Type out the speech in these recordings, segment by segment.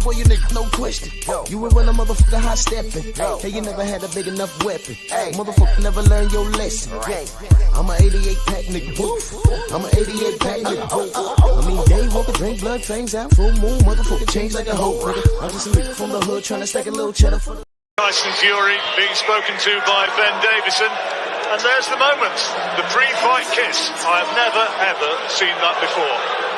boy, you nigga, no question. You were when a motherfucker hot stepping. Hey, you never had a big enough weapon. Motherfucker never learned your lesson. I'm a 88 pack nigga. I'm a 88 pack nigga. I mean, day walker, drink blood, fangs out, full moon, motherfucker change like a hoe, nigga. I'm just a nigga from the hood trying to stack a little cheddar for the Tyson Fury being spoken to by Ben Davison, and there's the moment, the pre-fight kiss. I have never ever seen that before.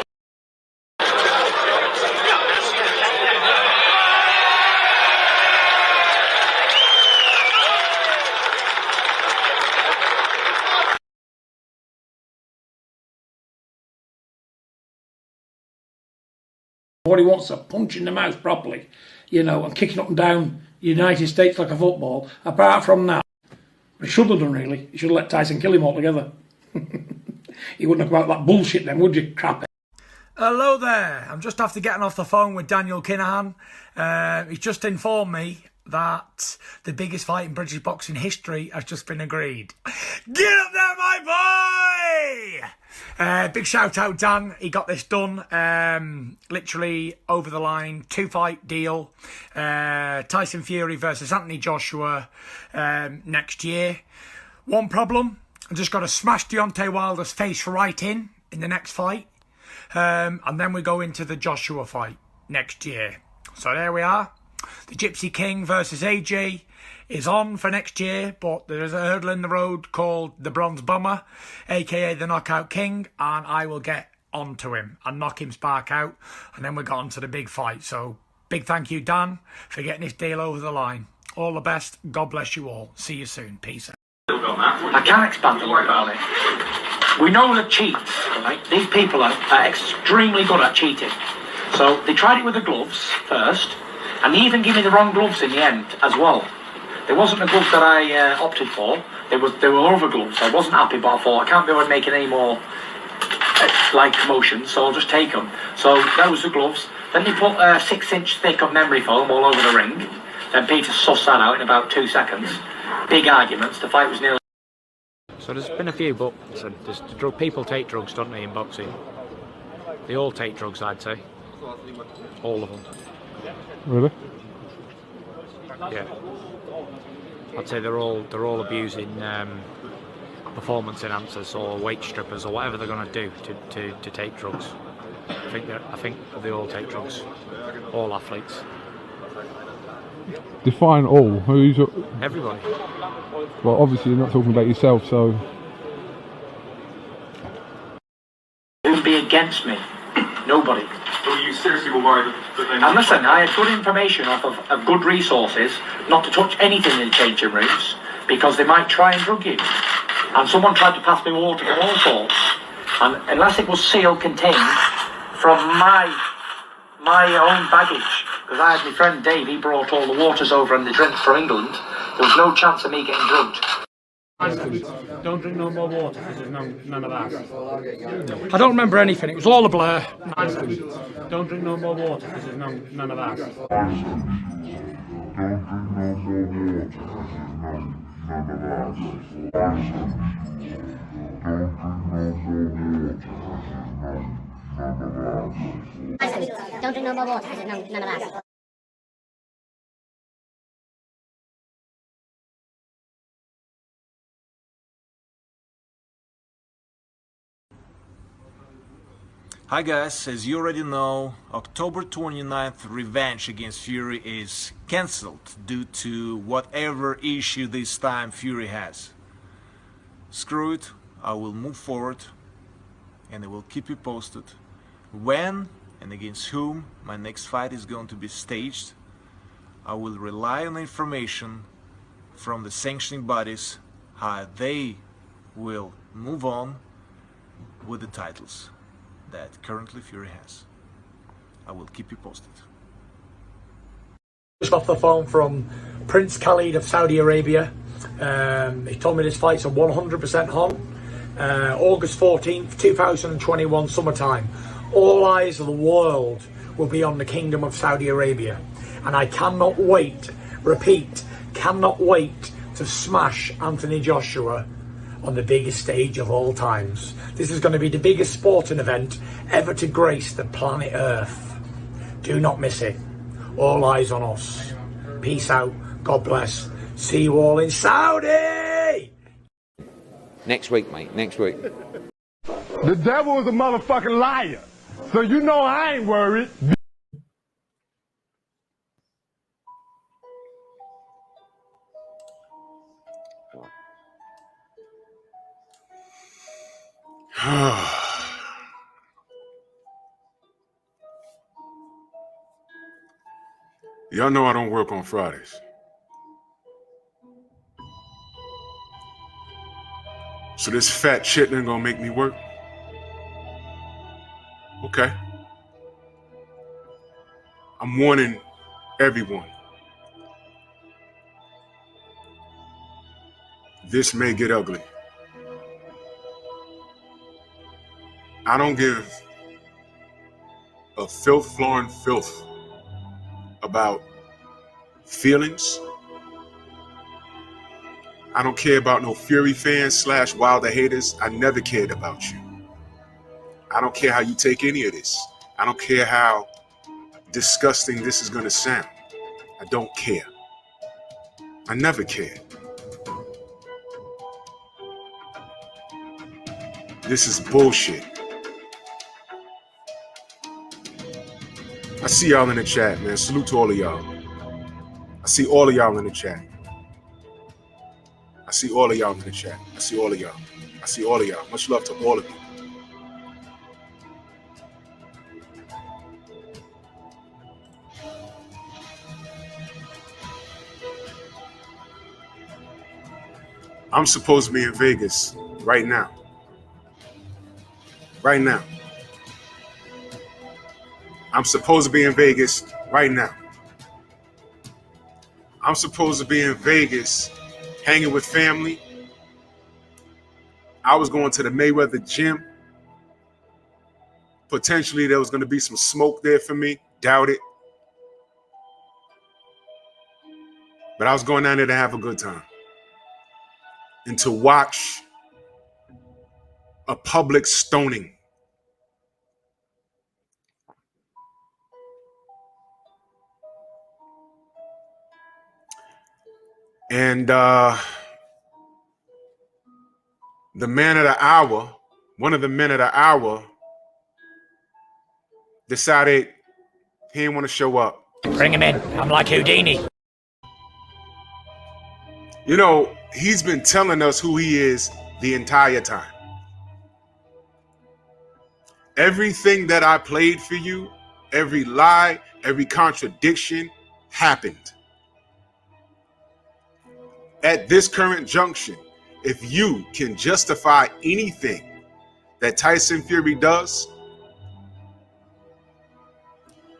What he wants is a punch in the mouth properly, you know, and kicking up and down the United States like a football. Apart from that, he should have done really. He should have let Tyson kill him altogether. He wouldn't have come out that bullshit then, would you, crap? Hello there. I'm just after getting off the phone with Daniel Kinahan. He's just informed me that the biggest fight in British boxing history has just been agreed. Get up there, my boy! Big shout out, Dan. He got this done. Literally over the line. 2-fight deal. Tyson Fury versus Anthony Joshua next year. One problem. I've just got to smash Deontay Wilder's face right in the next fight. And then we go into the Joshua fight next year. So there we are. The Gypsy King versus AJ is on for next year, but there is a hurdle in the road called the Bronze Bomber, aka the Knockout King, and I will get onto him and knock him spark out, and then we got on to the big fight. So big thank you, Dan, for getting this deal over the line. All the best. God bless you all. See you soon. Peace out. I can expand a lot about it. We know that cheats, right? These people are extremely good at cheating. So they tried it with the gloves first, and they even gave me the wrong gloves in the end as well. It wasn't the gloves that I opted for. They were other gloves. I wasn't happy, but I thought I can't be making any more commotions, so I'll just take them. So those were the gloves. Then they put a 6-inch thick of memory foam all over the ring. Then Peter sussed that out in about 2 seconds. Big arguments. The fight was nearly. So there's been a few, but people take drugs, don't they, in boxing? They all take drugs, I'd say. All of them. Really? Yeah. I'd say they're all abusing performance enhancers or weight strippers or whatever they're going to do to take drugs. I think they all take drugs. All athletes. Define all. Who's everybody? Well, obviously you're not talking about yourself, so. Who would be against me? Nobody. So you seriously were worried that they... And listen, I had good information off of good resources not to touch anything in the changing rooms because they might try and drug you. And someone tried to pass me water from all sorts. And unless it was sealed contained from my own baggage, because I had my friend Dave, he brought all the waters over and the drinks from England, there was no chance of me getting drugged. Don't drink no more water because there's none of that. I don't remember anything. It was all a blur. Don't drink no more water because there's none of that. Don't drink no more water because there's none of that. Hi guys, as you already know, October 29th revenge against Fury is cancelled due to whatever issue this time Fury has. Screw it, I will move forward and I will keep you posted when and against whom my next fight is going to be staged. I will rely on information from the sanctioning bodies, how they will move on with the titles that currently Fury has. I will keep you posted. Just off the phone from Prince Khalid of Saudi Arabia. He told me this fight's a 100% on. August 14th, 2021, summertime. All eyes of the world will be on the Kingdom of Saudi Arabia. And I cannot wait, repeat, cannot wait to smash Anthony Joshua on the biggest stage of all times. This is going to be the biggest sporting event ever to grace the planet Earth. Do not miss it. All eyes on us. Peace out. God bless. See you all in Saudi! Next week, mate. Next week. The devil is a motherfucking liar. So you know I ain't worried. Y'all know I don't work on Fridays. So this fat chitlin gonna make me work? Okay. I'm warning everyone. This may get ugly. I don't give a filth-flooring filth about feelings. I don't care about no Fury fans / Wilder haters. I never cared about you. I don't care how you take any of this. I don't care how disgusting this is gonna sound. I don't care. I never cared. This is bullshit. I see y'all in the chat, man. Salute to all of y'all. I see all of y'all in the chat. I see all of y'all in the chat. I see all of y'all. I see all of y'all. Much love to all of you. I'm supposed to be in Vegas right now. Right now. I'm supposed to be in Vegas right now. I'm supposed to be in Vegas hanging with family. I was going to the Mayweather gym. Potentially there was going to be some smoke there for me. Doubt it. But I was going down there to have a good time. And to watch a public stoning. And the man of the hour, one of the men of the hour, decided he didn't want to show up. Bring him in. I'm like Houdini. You know, he's been telling us who he is the entire time. Everything that I played for you, every lie, every contradiction happened. At this current junction, if you can justify anything that Tyson Fury does,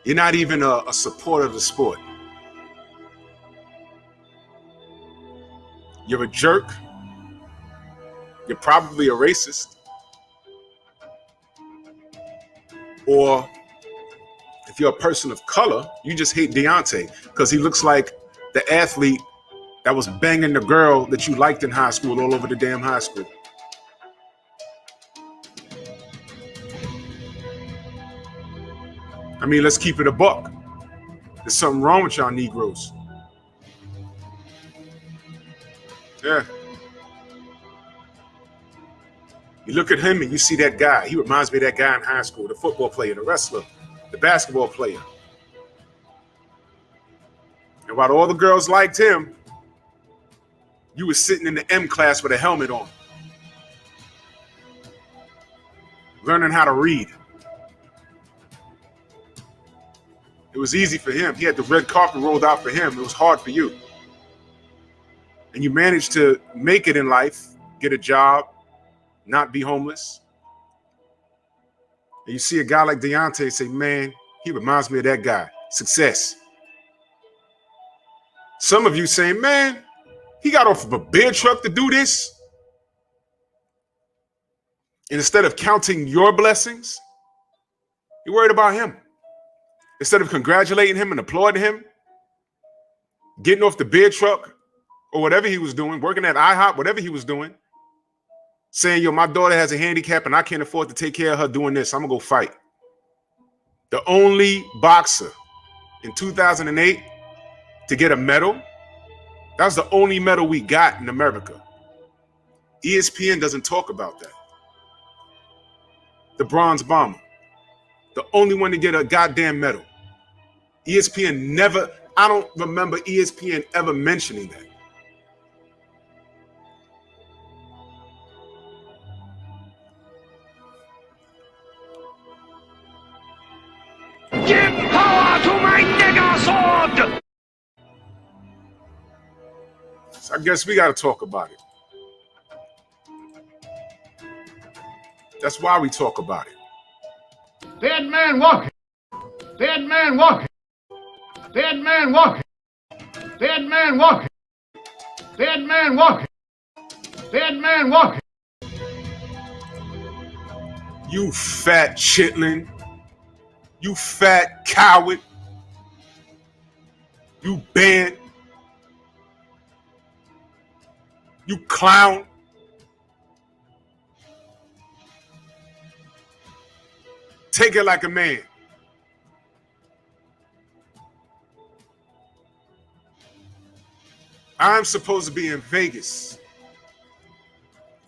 you're not even a supporter of the sport. You're a jerk. You're probably a racist. Or if you're a person of color, you just hate Deontay because he looks like the athlete that was banging the girl that you liked in high school all over the damn high school. I mean, let's keep it a buck. There's something wrong with y'all Negroes. Yeah. You look at him and you see that guy. He reminds me of that guy in high school, the football player, the wrestler, the basketball player. And while all the girls liked him, you were sitting in the M class with a helmet on, learning how to read. It was easy for him. He had the red carpet rolled out for him. It was hard for you. And you managed to make it in life, get a job, not be homeless. And you see a guy like Deontay and say, man, he reminds me of that guy. Success. Some of you saying, man, he got off of a beer truck to do this. And instead of counting your blessings, you're worried about him. Instead of congratulating him and applauding him, getting off the beer truck or whatever he was doing, working at IHOP, whatever he was doing, saying, yo, my daughter has a handicap and I can't afford to take care of her doing this. I'm going to go fight. The only boxer in 2008 to get a medal? That was the only medal we got in America. ESPN doesn't talk about that. The bronze bomber, the only one to get a goddamn medal. ESPN never, I don't remember ESPN ever mentioning that. Give power to my nigger sword! So I guess we got to talk about it. That's why we talk about it. Dead man walking. Dead man walking. Dead man walking. Dead man walking. Dead man walking. Dead man walking. You fat chitlin. You fat coward. You band. You clown. Take it like a man. I'm supposed to be in Vegas.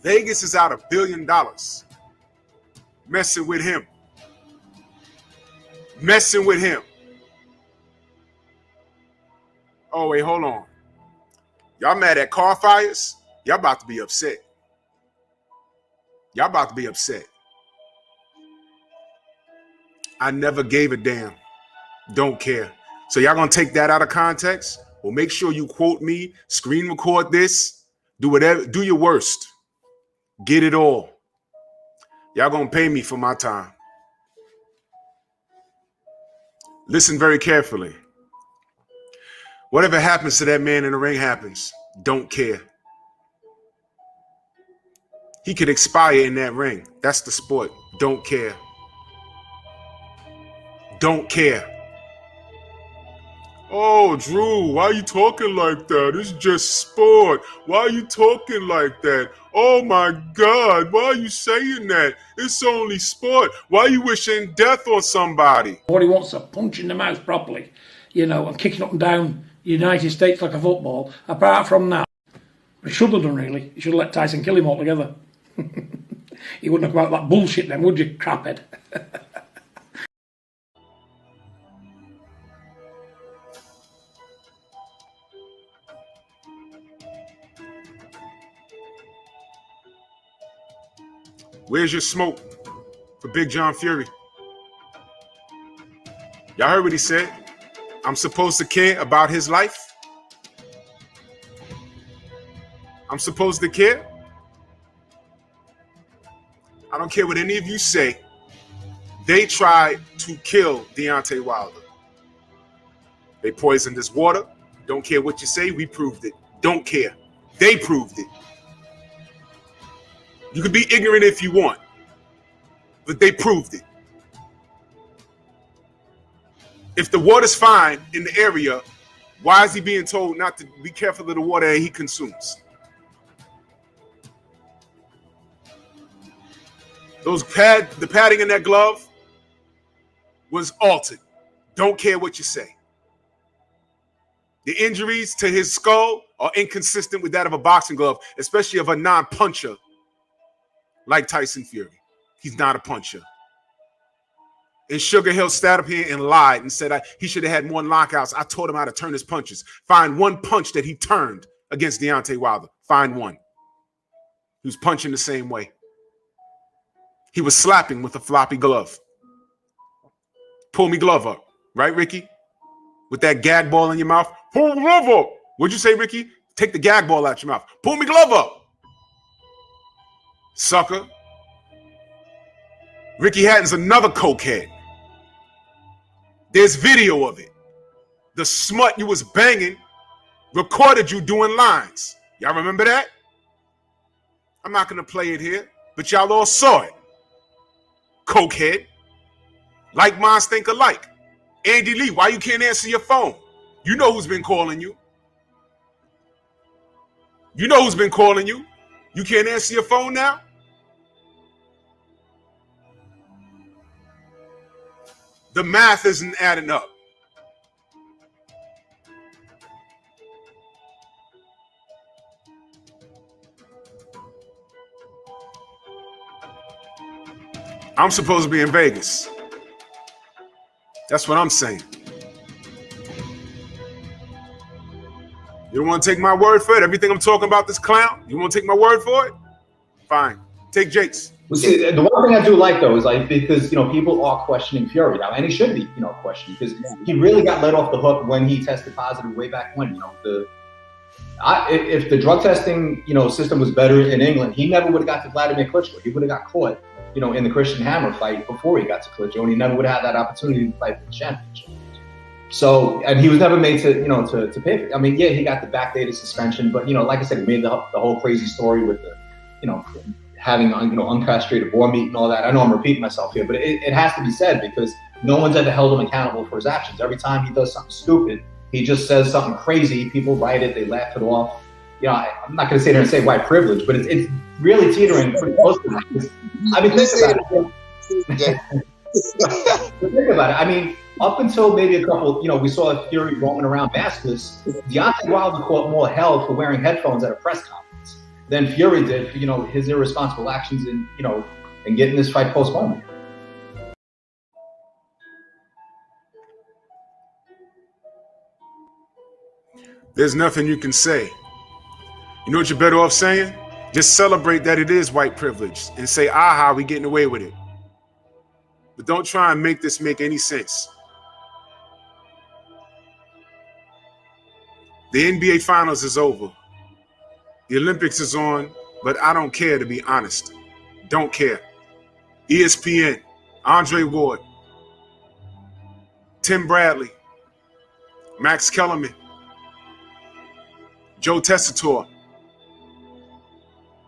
Vegas is out $1 billion. Messing with him. Messing with him. Oh, wait, hold on. Y'all mad at car fires? Y'all about to be upset. Y'all about to be upset. I never gave a damn. Don't care. So y'all gonna take that out of context? Well, make sure you quote me, screen record this, do whatever, do your worst. Get it all. Y'all gonna pay me for my time. Listen very carefully. Whatever happens to that man in the ring happens. Don't care. He could expire in that ring. That's the sport. Don't care. Don't care. Oh, Drew, why are you talking like that? It's just sport. Why are you talking like that? Oh my God, why are you saying that? It's only sport. Why are you wishing death on somebody? What he wants to punch in the mouth properly, you know, and kicking up and down the United States like a football. Apart from that, he should have done really. He should have let Tyson kill him altogether. He wouldn't have come out with that bullshit then, would you, craphead? Where's your smoke for Big John Fury? Y'all heard what he said? I'm supposed to care about his life? I'm supposed to care? I don't care what any of you say. They tried to kill Deontay Wilder. They poisoned his water. Don't care what you say. We proved it. Don't care. They proved it. You can be ignorant if you want, but they proved it. If the water's fine in the area, why is he being told not to be careful of the water that he consumes? The padding in that glove was altered. Don't care what you say. The injuries to his skull are inconsistent with that of a boxing glove, especially of a non-puncher like Tyson Fury. He's not a puncher. And Sugar Hill sat up here and lied and said he should have had more knockouts. I taught him how to turn his punches. Find one punch that he turned against Deontay Wilder. Find one. He was punching the same way. He was slapping with a floppy glove. Pull me glove up. Right, Ricky? With that gag ball in your mouth. Pull the glove up. What'd you say, Ricky? Take the gag ball out your mouth. Pull me glove up. Sucker. Ricky Hatton's another cokehead. There's video of it. The smut you was banging recorded you doing lines. Y'all remember that? I'm not going to play it here, but y'all all saw it. Cokehead. Like minds think alike. Andy Lee, why you can't answer your phone? You know who's been calling you. You know who's been calling you. You can't answer your phone now? The math isn't adding up. I'm supposed to be in Vegas. That's what I'm saying. You don't want to take my word for it? Everything I'm talking about this clown? You want to take my word for it? Fine. Take Jake's. Well, see, the one thing I do like, though, is like, because, people are questioning Fury now, and he should be, questioned, because he really got let off the hook when he tested positive way back when, if the drug testing, system was better in England, he never would have got to Vladimir Klitschko. He would have got caught, in the Christian Hammer fight before he got to Klitschko, and he never would have had that opportunity to fight for the championship. So, and he was never made to, to pay for it. I mean, yeah, he got the backdated suspension, but, like I said, he made the whole crazy story with the, having, uncastrated boar meat and all that. I know I'm repeating myself here, but it has to be said because no one's ever held him accountable for his actions. Every time he does something stupid, he just says something crazy. People write it, they laugh it off. I'm not going to sit here and say white privilege, but it's really teetering pretty close to that. I mean, think about it. Think about it. I mean, up until maybe a couple, we saw Fury roaming around maskless. Deontay Wilder caught more hell for wearing headphones at a press conference than Fury did for, his irresponsible actions in getting this fight postponed. There's nothing you can say. You know what you're better off saying? Just celebrate that it is white privilege and say, aha, we getting away with it. But don't try and make this make any sense. The NBA Finals is over. The Olympics is on, but I don't care, to be honest. Don't care. ESPN, Andre Ward, Tim Bradley, Max Kellerman, Joe Tessitore,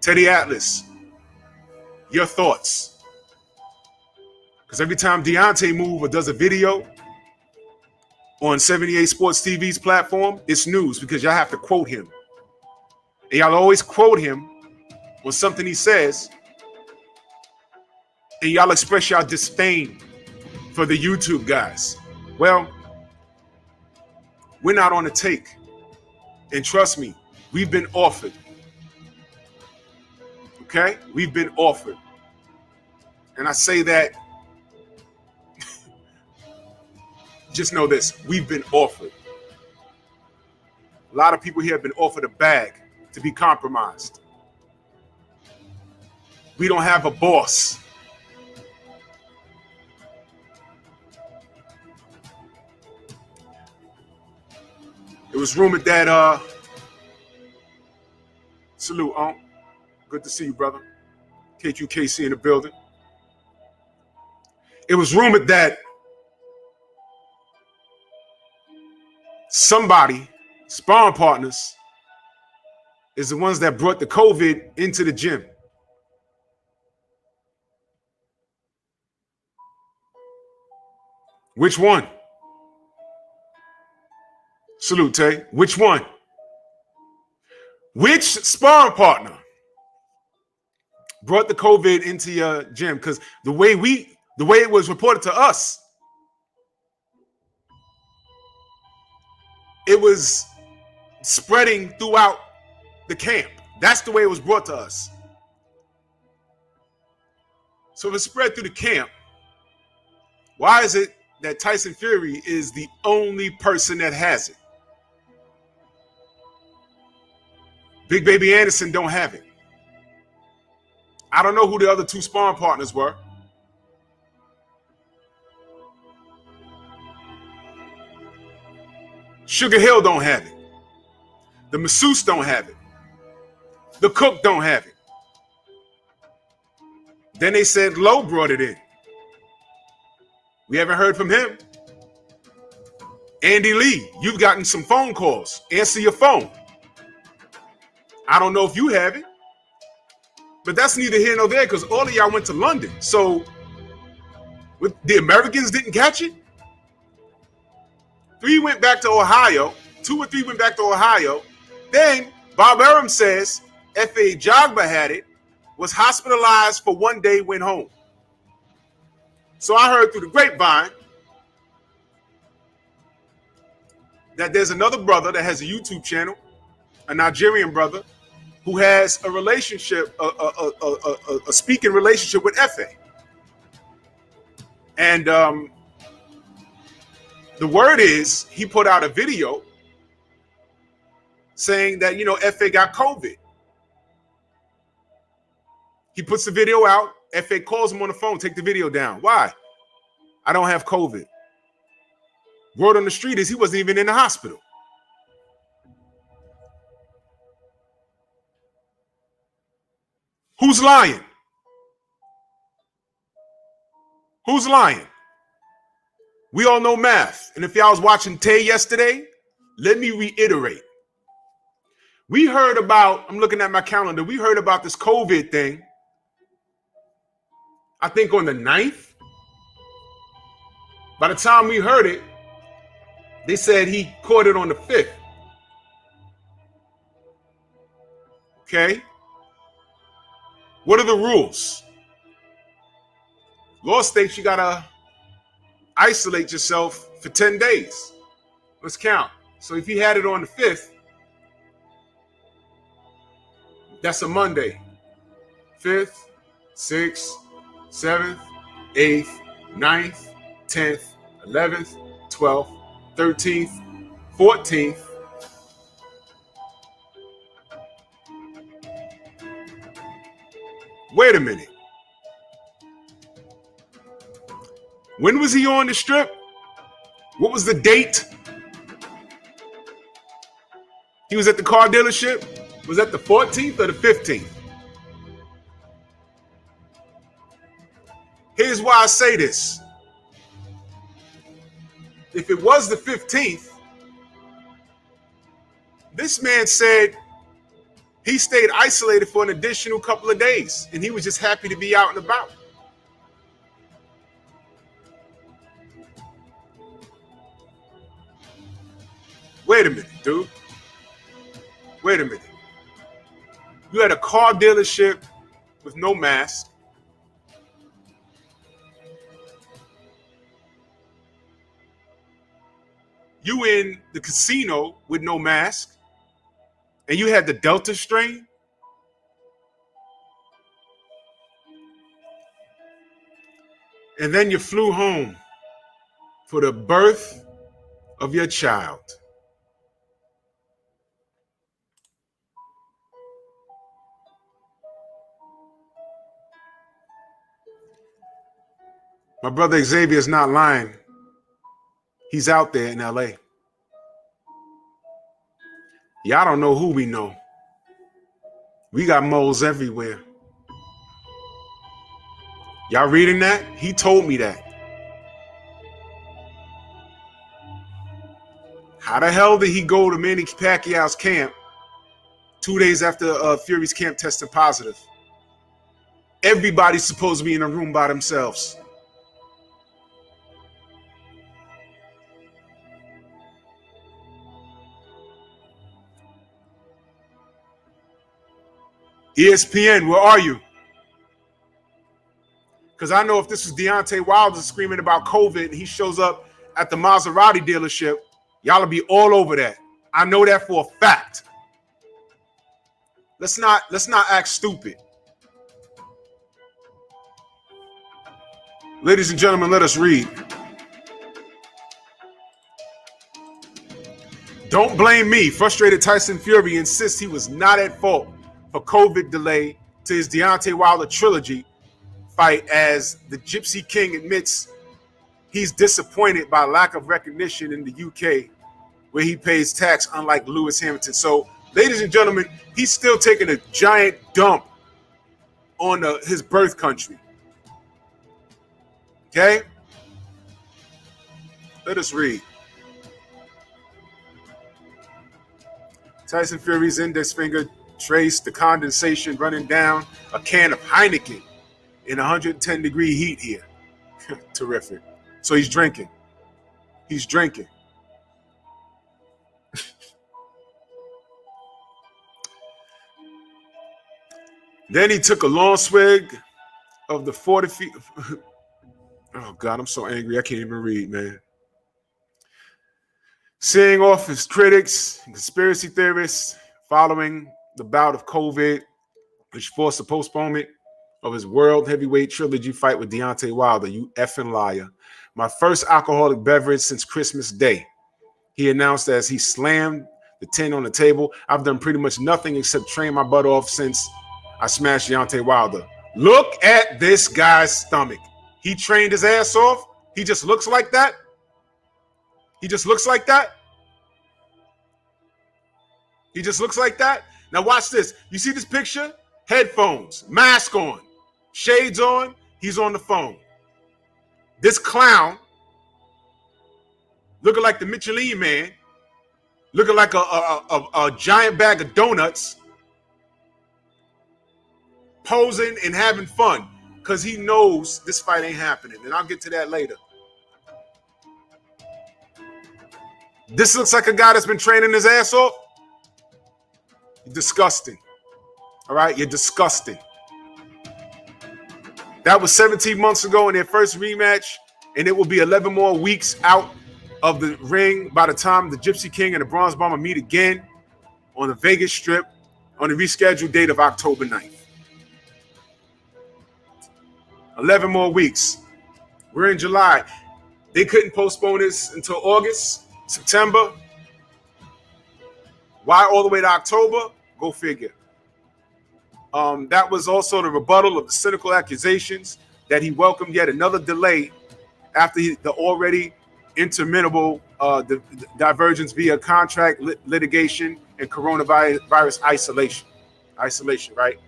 Teddy Atlas. Your thoughts. Because every time Deontay moves or does a video on 78 Sports TV's platform, it's news because y'all have to quote him. And y'all always quote him on something he says, and y'all express y'all disdain for the YouTube guys. Well, we're not on the take. And trust me, we've been offered. Okay? We've been offered. And I say that, just know this, we've been offered. A lot of people here have been offered a bag to be compromised. We don't have a boss. It was rumored that, salute, good to see you, brother. KQKC in the building. It was rumored that somebody, sparring partners, is the ones that brought the COVID into the gym. Which one? Salute, Tay. Which one? Which sparring partner brought the COVID into your gym? Because the way it was reported to us, it was spreading throughout the camp. That's the way it was brought to us. So if it spread through the camp, why is it that Tyson Fury is the only person that has it? Big Baby Anderson don't have it. I don't know who the other two sparring partners were. Sugar Hill don't have it. The masseuse don't have it. The cook don't have it. Then they said Lowe brought it in. We haven't heard from him. Andy Lee, you've gotten some phone calls. Answer your phone. I don't know if you have it, but that's neither here nor there because all of y'all went to London. So the Americans didn't catch it. 3 went back to Ohio. 2 or 3 went back to Ohio. Then Bob Arum says F.A. Jogba had it, was hospitalized for 1 day, went home. So I heard through the grapevine that there's another brother that has a YouTube channel, a Nigerian brother, who has a relationship, a speaking relationship with F.A. And the word is he put out a video saying that, you know, FA got COVID. He puts the video out. FA calls him on the phone, take the video down. Why? I don't have COVID. Word on the street is he wasn't even in the hospital. Who's lying? Who's lying? We all know math. And if y'all was watching Tay yesterday, let me reiterate. We heard about, I'm looking at my calendar, we heard about this COVID thing, I think on the 9th. By the time we heard it, they said he caught it on the 5th. Okay? What are the rules? Law states you gotta isolate yourself for 10 days. Let's count. So if he had it on the 5th, that's a Monday. 5th, 6th, 7th, 8th, 9th, 10th, 11th, 12th, 13th, 14th. Wait a minute. When was he on the strip? What was the date? He was at the car dealership? Was that the 14th or the 15th? Here's why I say this. If it was the 15th, this man said he stayed isolated for an additional couple of days, and he was just happy to be out and about. Wait a minute, dude. Wait a minute. You had a car dealership with no mask. You in the casino with no mask. And you had the Delta strain. And then you flew home for the birth of your child. My brother Xavier is not lying. He's out there in LA. Y'all don't know who we know. We got moles everywhere. Y'all reading that? He told me that. How the hell did he go to Manny Pacquiao's camp 2 days after Fury's camp tested positive? Everybody's supposed to be in a room by themselves. ESPN, where are you? Because I know if this was Deontay Wilder screaming about COVID and he shows up at the Maserati dealership, y'all will be all over that. I know that for a fact. Let's not act stupid. Ladies and gentlemen, let us read. Don't blame me. Frustrated Tyson Fury insists he was not at fault for COVID delay to his Deontay Wilder trilogy fight, as the Gypsy King admits he's disappointed by lack of recognition in the UK, where he pays tax unlike Lewis Hamilton. So, ladies and gentlemen, he's still taking a giant dump on his birth country. Okay? Let us read. Tyson Fury's index finger traced the condensation running down a can of Heineken in 110-degree heat here. Terrific. So he's drinking. He's drinking. Then he took a long swig of the 40 feet. Oh, God, I'm so angry. I can't even read, man. Seeing off his critics and conspiracy theorists following the bout of COVID, which forced a postponement of his world heavyweight trilogy fight with Deontay Wilder. You effing liar. My first alcoholic beverage since Christmas Day. He announced as he slammed the tin on the table. I've done pretty much nothing except train my butt off since I smashed Deontay Wilder. Look at this guy's stomach. He trained his ass off. He just looks like that. He just looks like that. He just looks like that. Now watch this. You see this picture? Headphones, mask on, shades on. He's on the phone. This clown, looking like the Michelin Man, looking like a giant bag of donuts, posing and having fun because he knows this fight ain't happening. And I'll get to that later. This looks like a guy that's been training his ass off. You're disgusting. All right? You're disgusting. That was 17 months ago in their first rematch, and it will be 11 more weeks out of the ring by the time the Gypsy King and the Bronze Bomber meet again on the Vegas Strip on the rescheduled date of October 9th. 11 more weeks. We're in July. They couldn't postpone this until August, September. Why all the way to October? Go figure. That was also the rebuttal of the cynical accusations that he welcomed yet another delay after the already interminable divergence via contract litigation and coronavirus isolation, right?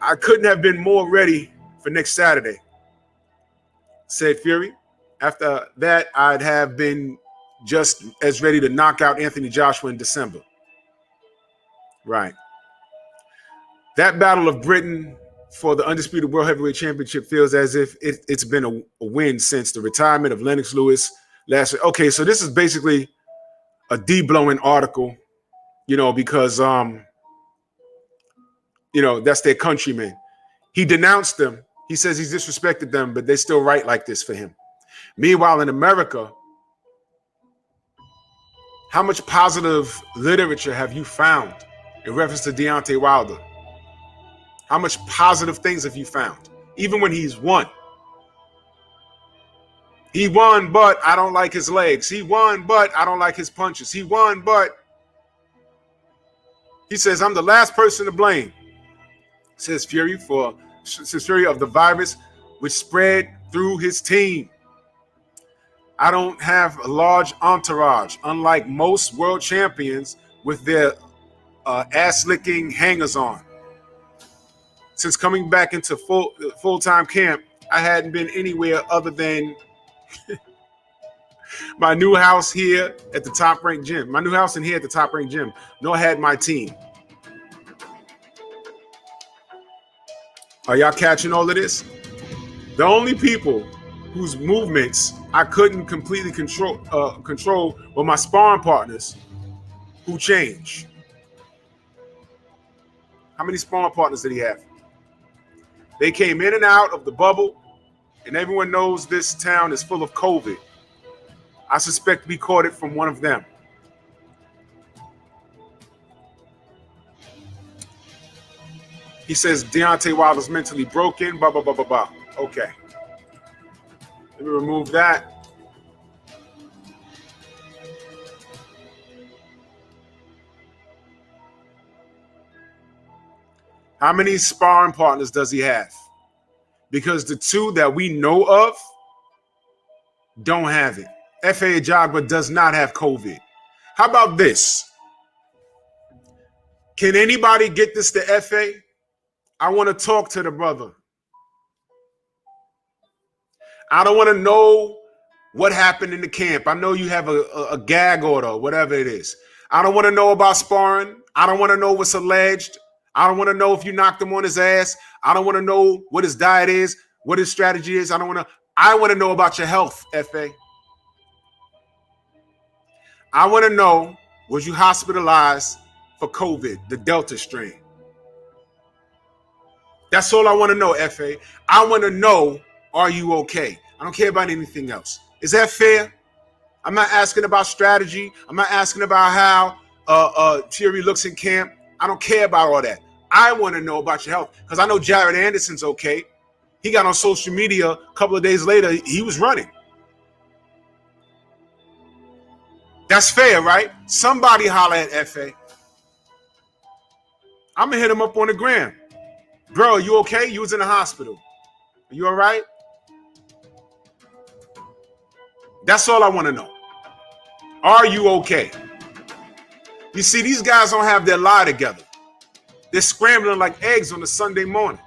I couldn't have been more ready for next Saturday, said Fury. After that, I'd have been just as ready to knock out Anthony Joshua in December. Right. That Battle of Britain for the Undisputed World Heavyweight Championship feels as if it's been a win since the retirement of Lennox Lewis last week. Okay, so this is basically a de-blowing article, because, that's their countrymen. He denounced them. He says he's disrespected them, but they still write like this for him. Meanwhile, in America, how much positive literature have you found in reference to Deontay Wilder? How much positive things have you found? Even when he's won. He won, but I don't like his legs. He won, but I don't like his punches. He won, but he says, I'm the last person to blame, says Fury of the virus which spread through his team. I don't have a large entourage, unlike most world champions with their ass-licking hangers-on. Since coming back into full-time camp, I hadn't been anywhere other than my new house here at the top-ranked gym. My new house in here at the top-ranked gym. Nor had my team. Are y'all catching all of this? The only people whose movements I couldn't completely control were my sparring partners who change. How many sparring partners did he have? They came in and out of the bubble, and everyone knows this town is full of COVID. I suspect we caught it from one of them. He says Deontay Wilder's mentally broken, blah, blah, blah, blah, blah. Okay. Let me remove that. How many sparring partners does he have? Because the two that we know of don't have it. F.A. Ajagba does not have COVID. How about this? Can anybody get this to F.A.? I want to talk to the brother. I don't want to know what happened in the camp. I know you have a gag order or whatever it is. I don't want to know about sparring. I don't want to know what's alleged. I don't want to know if you knocked him on his ass. I don't want to know what his diet is, what his strategy is. I want to know about your health, F.A. I want to know, was you hospitalized for COVID, the Delta strain? That's all I want to know, F.A. I want to know, are you okay? I don't care about anything else. Is that fair? I'm not asking about strategy. I'm not asking about how Fury looks in camp. I don't care about all that. I want to know about your health because I know Jared Anderson's okay. He got on social media a couple of days later. He was running. That's fair, right? Somebody holler at FA. I'm going to hit him up on the gram. Bro, you okay? You was in the hospital. Are you all right? That's all I want to know. Are you okay? You see, these guys don't have their lie together. They're scrambling like eggs on a Sunday morning.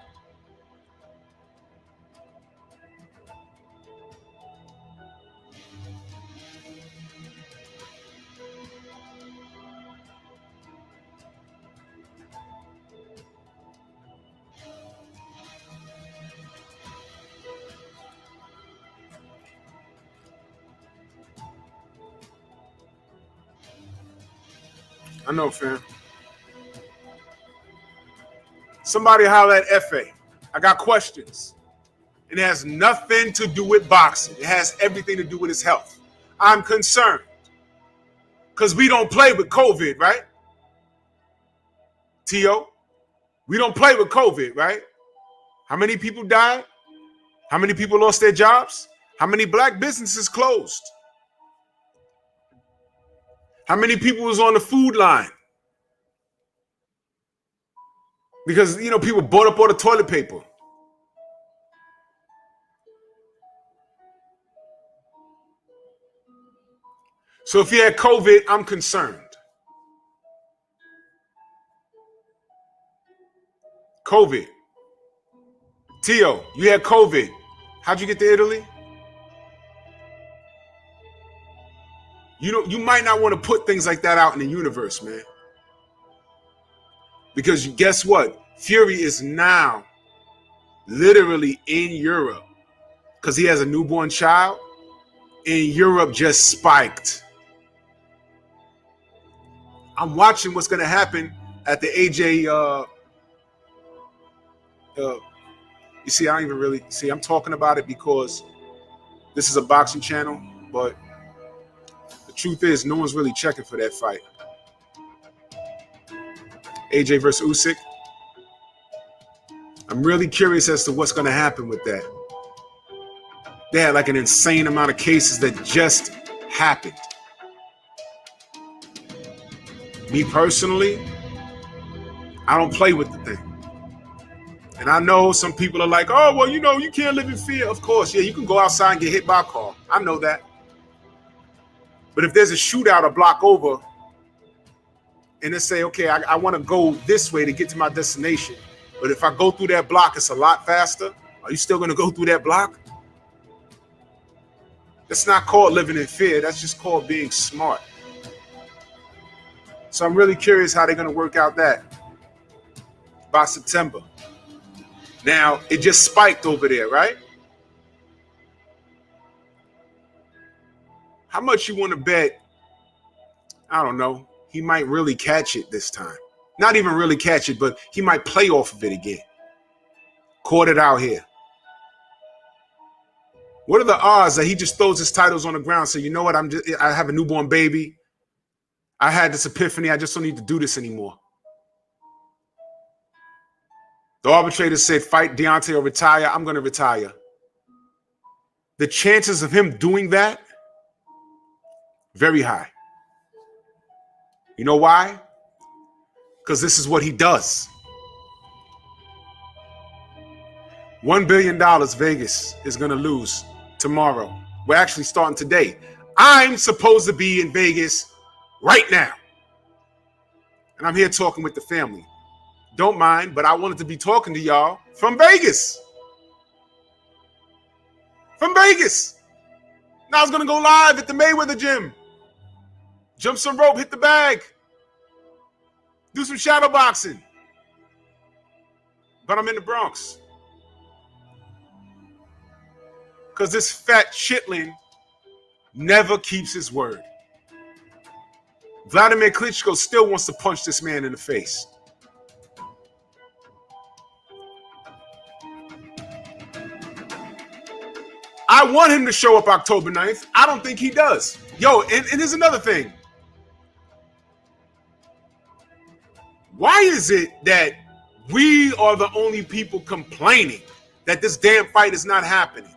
I know, fam. Somebody holler at FA. I got questions. It has nothing to do with boxing. It has everything to do with his health. I'm concerned. Because we don't play with COVID, right? T.O., we don't play with COVID, right? How many people died? How many people lost their jobs? How many black businesses closed? How many people was on the food line? Because, you know, people bought up all the toilet paper. So if you had COVID, I'm concerned. COVID. Tio, you had COVID. How'd you get to Italy? You might not want to put things like that out in the universe, man. Because guess what? Fury is now literally in Europe because he has a newborn child. And Europe just spiked. I'm watching what's going to happen at the AJ. You see, I don't even really see. I'm talking about it because this is a boxing channel, but the truth is, no one's really checking for that fight. AJ versus Usyk. I'm really curious as to what's going to happen with that. They had like an insane amount of cases that just happened. Me personally, I don't play with the thing. And I know some people are like, oh, well, you know, you can't live in fear. Of course, yeah, you can go outside and get hit by a car. I know that. But if there's a shootout a block over and they say, okay, I want to go this way to get to my destination, but if I go through that block, it's a lot faster. Are you still going to go through that block? That's not called living in fear. That's just called being smart. So I'm really curious how they're going to work out that by September. Now, it just spiked over there, right? How much you want to bet? I don't know. He might really catch it this time. Not even really catch it, but he might play off of it again. Caught it out here. What are the odds that he just throws his titles on the ground and say, you know what, I have a newborn baby. I had this epiphany. I just don't need to do this anymore. The arbitrator said, fight Deontay or retire. I'm going to retire. The chances of him doing that, very high. You know why? Because this is what he does. $1 billion Vegas is going to lose tomorrow. We're actually starting today. I'm supposed to be in Vegas right now. And I'm here talking with the family. Don't mind, but I wanted to be talking to y'all from Vegas. From Vegas. Now I was going to go live at the Mayweather gym. Jump some rope, hit the bag. Do some shadow boxing. But I'm in the Bronx. Because this fat chitlin never keeps his word. Vladimir Klitschko still wants to punch this man in the face. I want him to show up October 9th. I don't think he does. Yo, and here's another thing. Why is it that We are the only people complaining that this damn fight is not happening.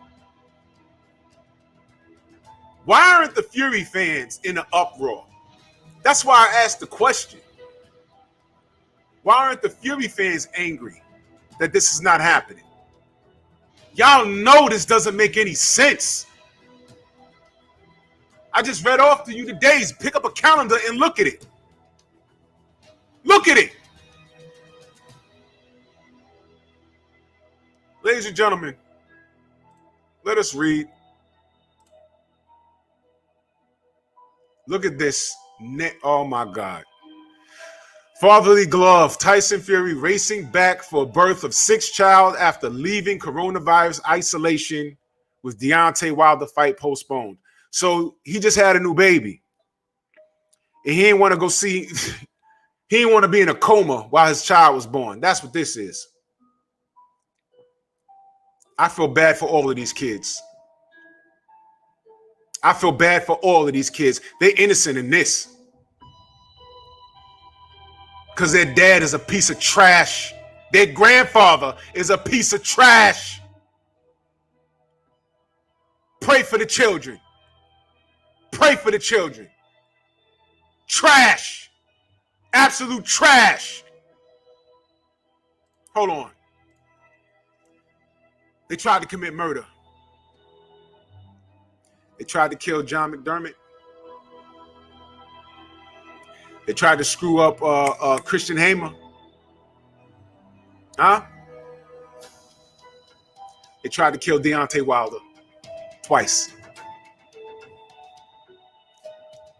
Why aren't the Fury fans in an uproar? That's why I asked the question. Why aren't the Fury fans angry that this is not happening? Y'all know this doesn't make any sense. I just read off to you the days. Pick up a calendar and look at it. Look at it. Ladies and gentlemen, let us read. Look at this. Oh my God. Fatherly glove. Tyson Fury racing back for birth of sixth child after leaving coronavirus isolation with Deontay Wilder fight postponed. So he just had a new baby. And he didn't want to go see, he didn't want to be in a coma while his child was born. That's what this is. I feel bad for all of these kids. I feel bad for all of these kids. They're innocent in this. Because their dad is a piece of trash. Their grandfather is a piece of trash. Pray for the children. Pray for the children. Trash. Absolute trash. Hold on. They tried to commit murder. They tried to kill John McDermott. They tried to screw up Christian Hamer. Huh? They tried to kill Deontay Wilder. Twice.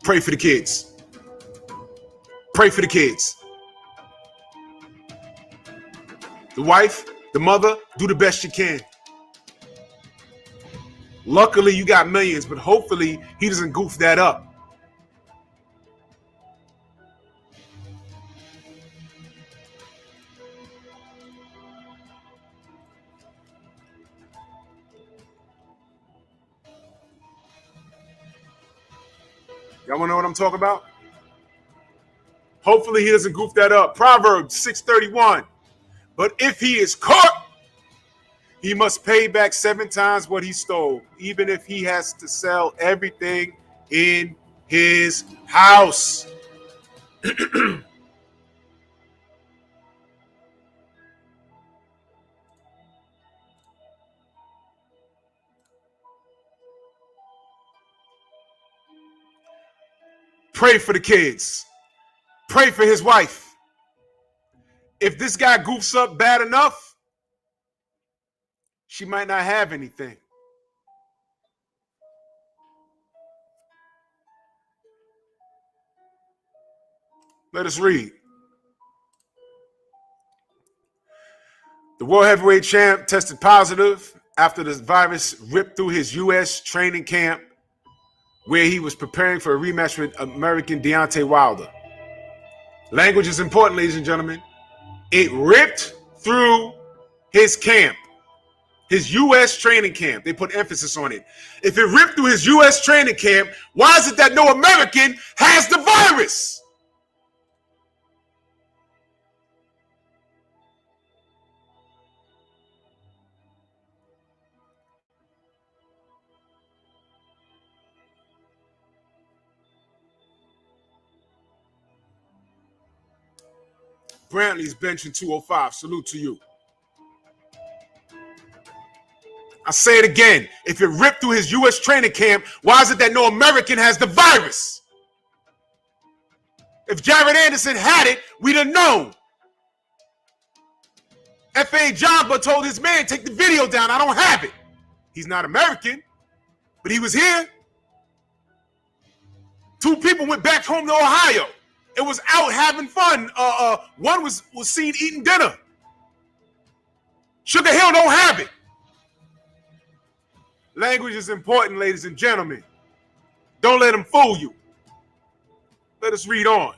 Pray for the kids. Pray for the kids. The wife, the mother, do the best you can. Luckily, you got millions, but hopefully he doesn't goof that up. Y'all want to know what I'm talking about? Hopefully he doesn't goof that up. Proverbs 6:31. But if he is caught, he must pay back 7 times what he stole, even if he has to sell everything in his house. Pray for the kids. Pray for his wife. If this guy goofs up bad enough, she might not have anything. Let us read. The world heavyweight champ tested positive after the virus ripped through his U.S. training camp where he was preparing for a rematch with American Deontay Wilder. Language is important, ladies and gentlemen. It ripped through his camp, his U.S. training camp. They put emphasis on it. If it ripped through his U.S. training camp, why is it that no American has the virus? Brantley's benching 205. Salute to you. I say it again. If it ripped through his U.S. training camp, why is it that no American has the virus? If Jared Anderson had it, we'd have known. F.A. Jogba told his man, take the video down. I don't have it. He's not American, but he was here. 2 people went back home to Ohio. It was out having fun. One was seen eating dinner. Sugar Hill don't have it. Language is important, ladies and gentlemen. Don't let them fool you. Let us read on.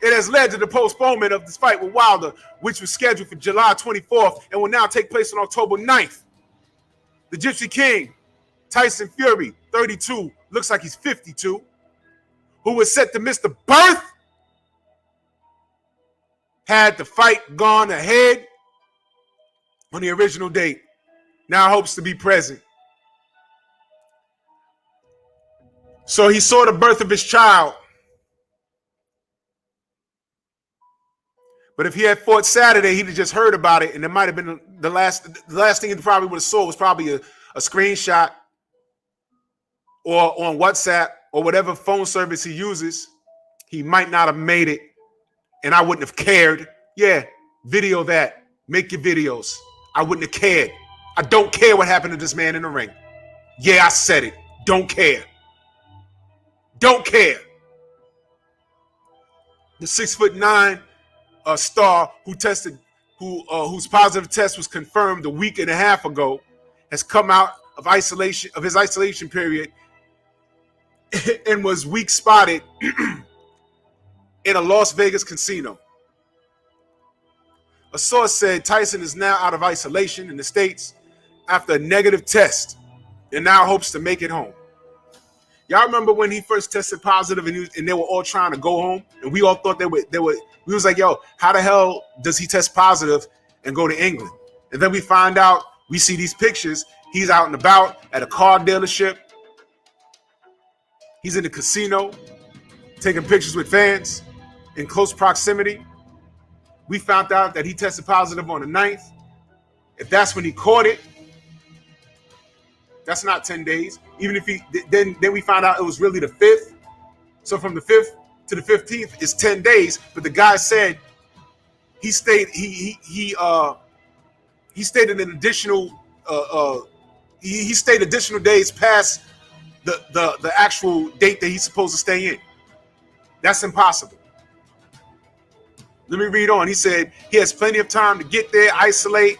It has led to the postponement of this fight with Wilder, which was scheduled for July 24th and will now take place on October 9th. The Gypsy King, Tyson Fury, 32, looks like he's 52, who was set to miss the birth had the fight gone ahead on the original date, now hopes to be present. So he saw the birth of his child. But if he had fought Saturday, he'd have just heard about it, and it might have been the last thing he probably would have saw was probably a screenshot or on WhatsApp or whatever phone service he uses. He might not have made it, and I wouldn't have cared. Yeah, video that. Make your videos. I wouldn't have cared. I don't care what happened to this man in the ring. Yeah, I said it. Don't care. Don't care. The 6'9" star whose positive test was confirmed a week and a half ago has come out of his isolation period and was weak spotted in a Las Vegas casino. A source said Tyson is now out of isolation in the States after a negative test and now hopes to make it home. Y'all remember when he first tested positive and they were all trying to go home, and we all thought we was like, yo, how the hell does he test positive and go to England? And then we find out, we see these pictures, he's out and about at a car dealership. He's in the casino, taking pictures with fans in close proximity. We found out that he tested positive on the 9th. If that's when he caught it, that's not 10 days. Even if then we found out it was really the 5th. So from the 5th to the 15th is 10 days. But the guy said he stayed an additional he stayed additional days past the actual date that he's supposed to stay in. That's impossible. Let me read on. He said he has plenty of time to get there, isolate,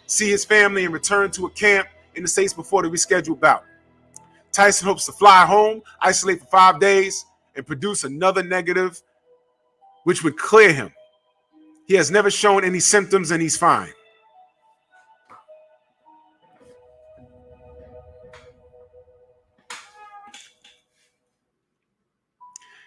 see his family, and return to a camp in the States before the rescheduled bout. Tyson hopes to fly home, isolate for 5 days, and produce another negative, which would clear him. He has never shown any symptoms, and he's fine.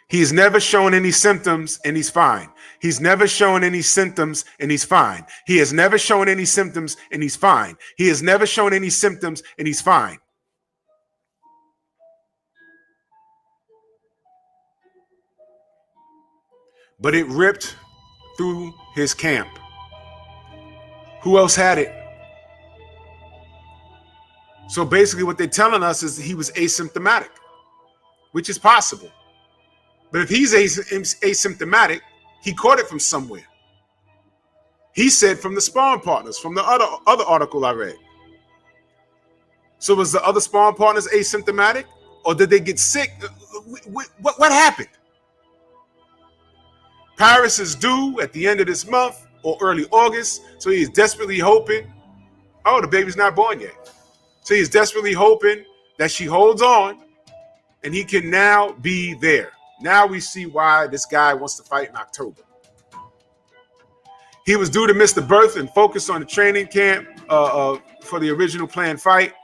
He's never shown any symptoms, and he's fine. He's never shown any symptoms, and he's fine. He has never shown any symptoms, and he's fine. He has never shown any symptoms, and he's fine. But it ripped through his camp. Who else had it? So basically what they're telling us is that he was asymptomatic, which is possible. But if he's asymptomatic, he caught it from somewhere. He said from the sparring partners, from the other article I read. So was the other sparring partners asymptomatic, or did they get sick? What happened? Paris is due at the end of this month or early August, so he's desperately hoping. Oh, the baby's not born yet. So he's desperately hoping that she holds on and he can now be there. Now we see why this guy wants to fight in October. He was due to miss the birth and focus on the training camp for the original planned fight.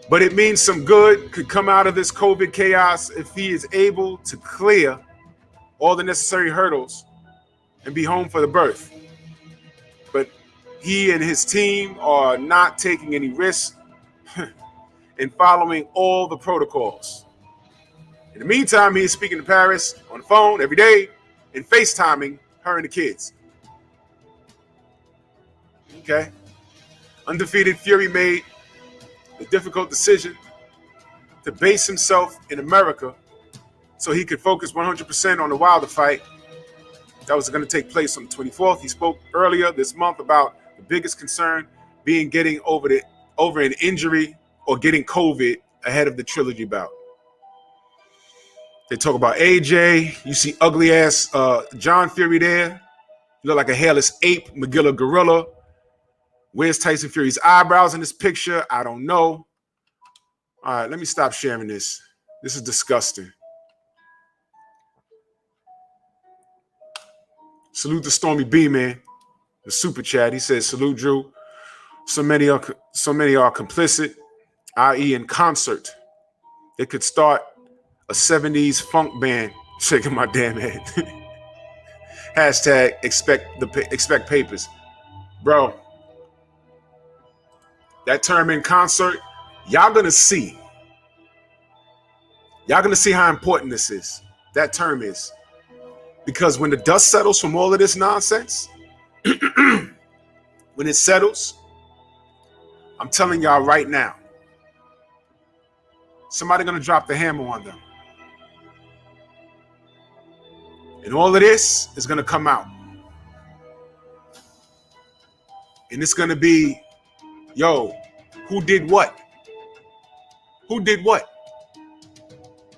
But it means some good could come out of this COVID chaos if he is able to clear all the necessary hurdles and be home for the birth. But he and his team are not taking any risks in following all the protocols. In the meantime, he is speaking to Paris on the phone every day and FaceTiming her and the kids. Okay. Undefeated Fury made the difficult decision to base himself in America so he could focus 100% on the Wilder fight that was going to take place on the 24th. He spoke earlier this month about the biggest concern being getting over an injury or getting COVID ahead of the trilogy bout. They talk about AJ. You see ugly ass John Fury there. You look like a hairless ape, Magilla Gorilla. Where's Tyson Fury's eyebrows in this picture? I don't know. All right, let me stop sharing this. This is disgusting. Salute to Stormy B, man. The super chat. He says, salute, Drew. So many are complicit, i.e. in concert. They could start a 70s funk band. Shaking my damn head. Hashtag expect papers. Bro, that term in concert, y'all gonna see. Y'all gonna see how important this is. That term is. Because when the dust settles from all of this nonsense, when it settles, I'm telling y'all right now, somebody gonna drop the hammer on them. And all of this is gonna come out. And it's gonna be, yo, who did what? Who did what?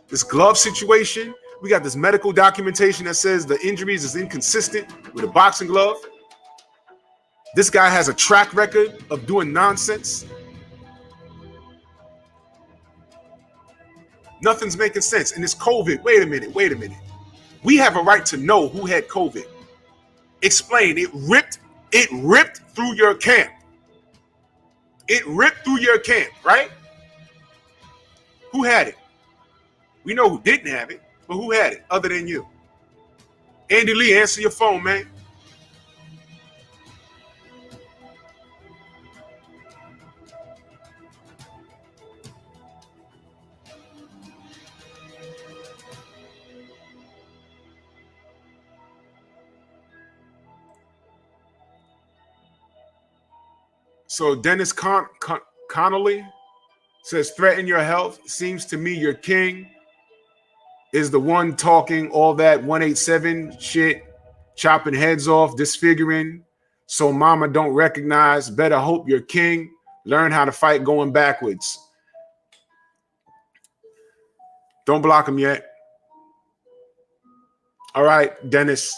This glove situation, we got this medical documentation that says the injuries is inconsistent with a boxing glove. This guy has a track record of doing nonsense. Nothing's making sense. And it's COVID. Wait a minute. We have a right to know who had COVID. Explain. It ripped through your camp. It ripped through your camp, right? Who had it? We know who didn't have it, but who had it other than you? Andy Lee, answer your phone, man. So Dennis Connolly says, threaten your health. Seems to me your king is the one talking all that 187 shit, chopping heads off, disfiguring. So mama don't recognize. Better hope your king learn how to fight going backwards. Don't block him yet. All right, Dennis.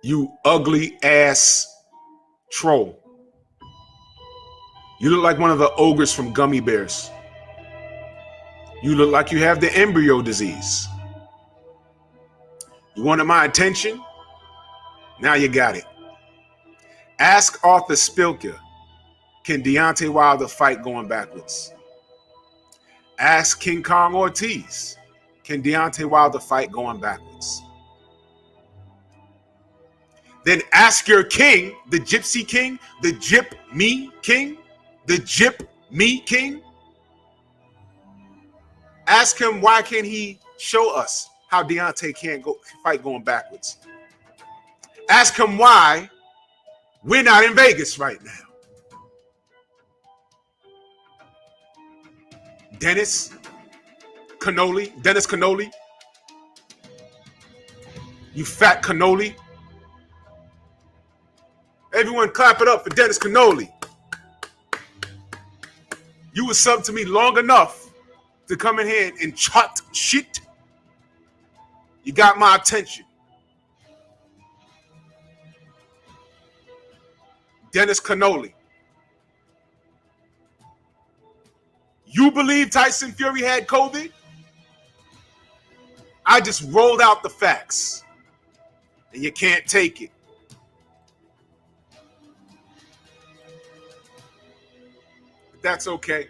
You ugly ass troll. You look like one of the ogres from Gummy Bears. You look like you have the embryo disease. You wanted my attention? Now you got it. Ask Arthur Spilker, can Deontay Wilder fight going backwards? Ask King Kong Ortiz, can Deontay Wilder fight going backwards? Then ask your king, the Gypsy King, the Gyp Me King, the Gyp Me King. Ask him why can't he show us how Deontay can't fight going backwards. Ask him why we're not in Vegas right now. Dennis Cannoli, you fat cannoli. Everyone clap it up for Dennis Cannoli. You was sub to me long enough to come in here and chat shit. You got my attention. Dennis Cannoli. You believe Tyson Fury had COVID? I just rolled out the facts. And you can't take it. But that's okay.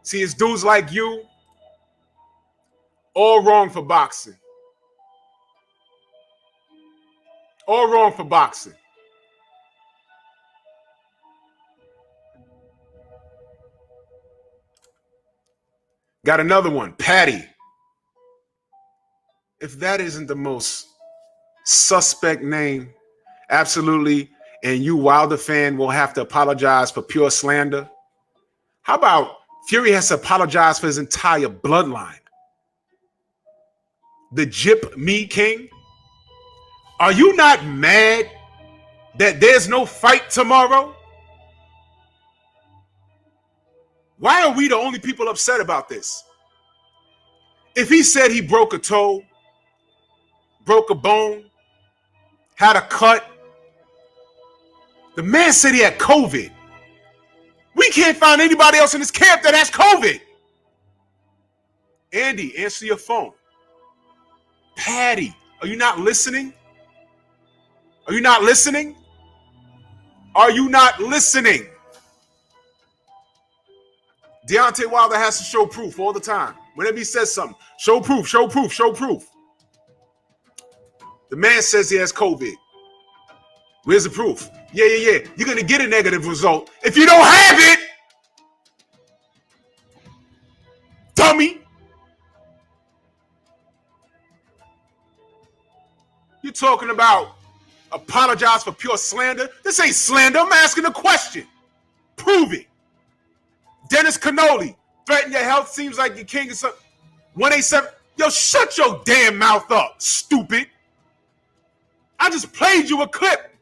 See, it's dudes like you, all wrong for boxing. All wrong for boxing. Got another one, Patty. If that isn't the most suspect name, absolutely, and you Wilder fan will have to apologize for pure slander. How about Fury has to apologize for his entire bloodline? The Gyp Me King? Are you not mad that there's no fight tomorrow? Why are we the only people upset about this? If he said he broke a toe, broke a bone, had a cut, the man said he had COVID. We can't find anybody else in this camp that has COVID. Andy, answer your phone. Patty, are you not listening? Are you not listening? Are you not listening? Deontay Wilder has to show proof all the time. Whenever he says something, show proof, show proof, show proof. The man says he has COVID. Where's the proof? Yeah. You're going to get a negative result if you don't have it. Dummy. You're talking about apologize for pure slander? This ain't slander. I'm asking a question. Prove it. Dennis Cannoli, threaten your health, seems like you're king or something. 187. Yo, shut your damn mouth up, stupid. I just played you a clip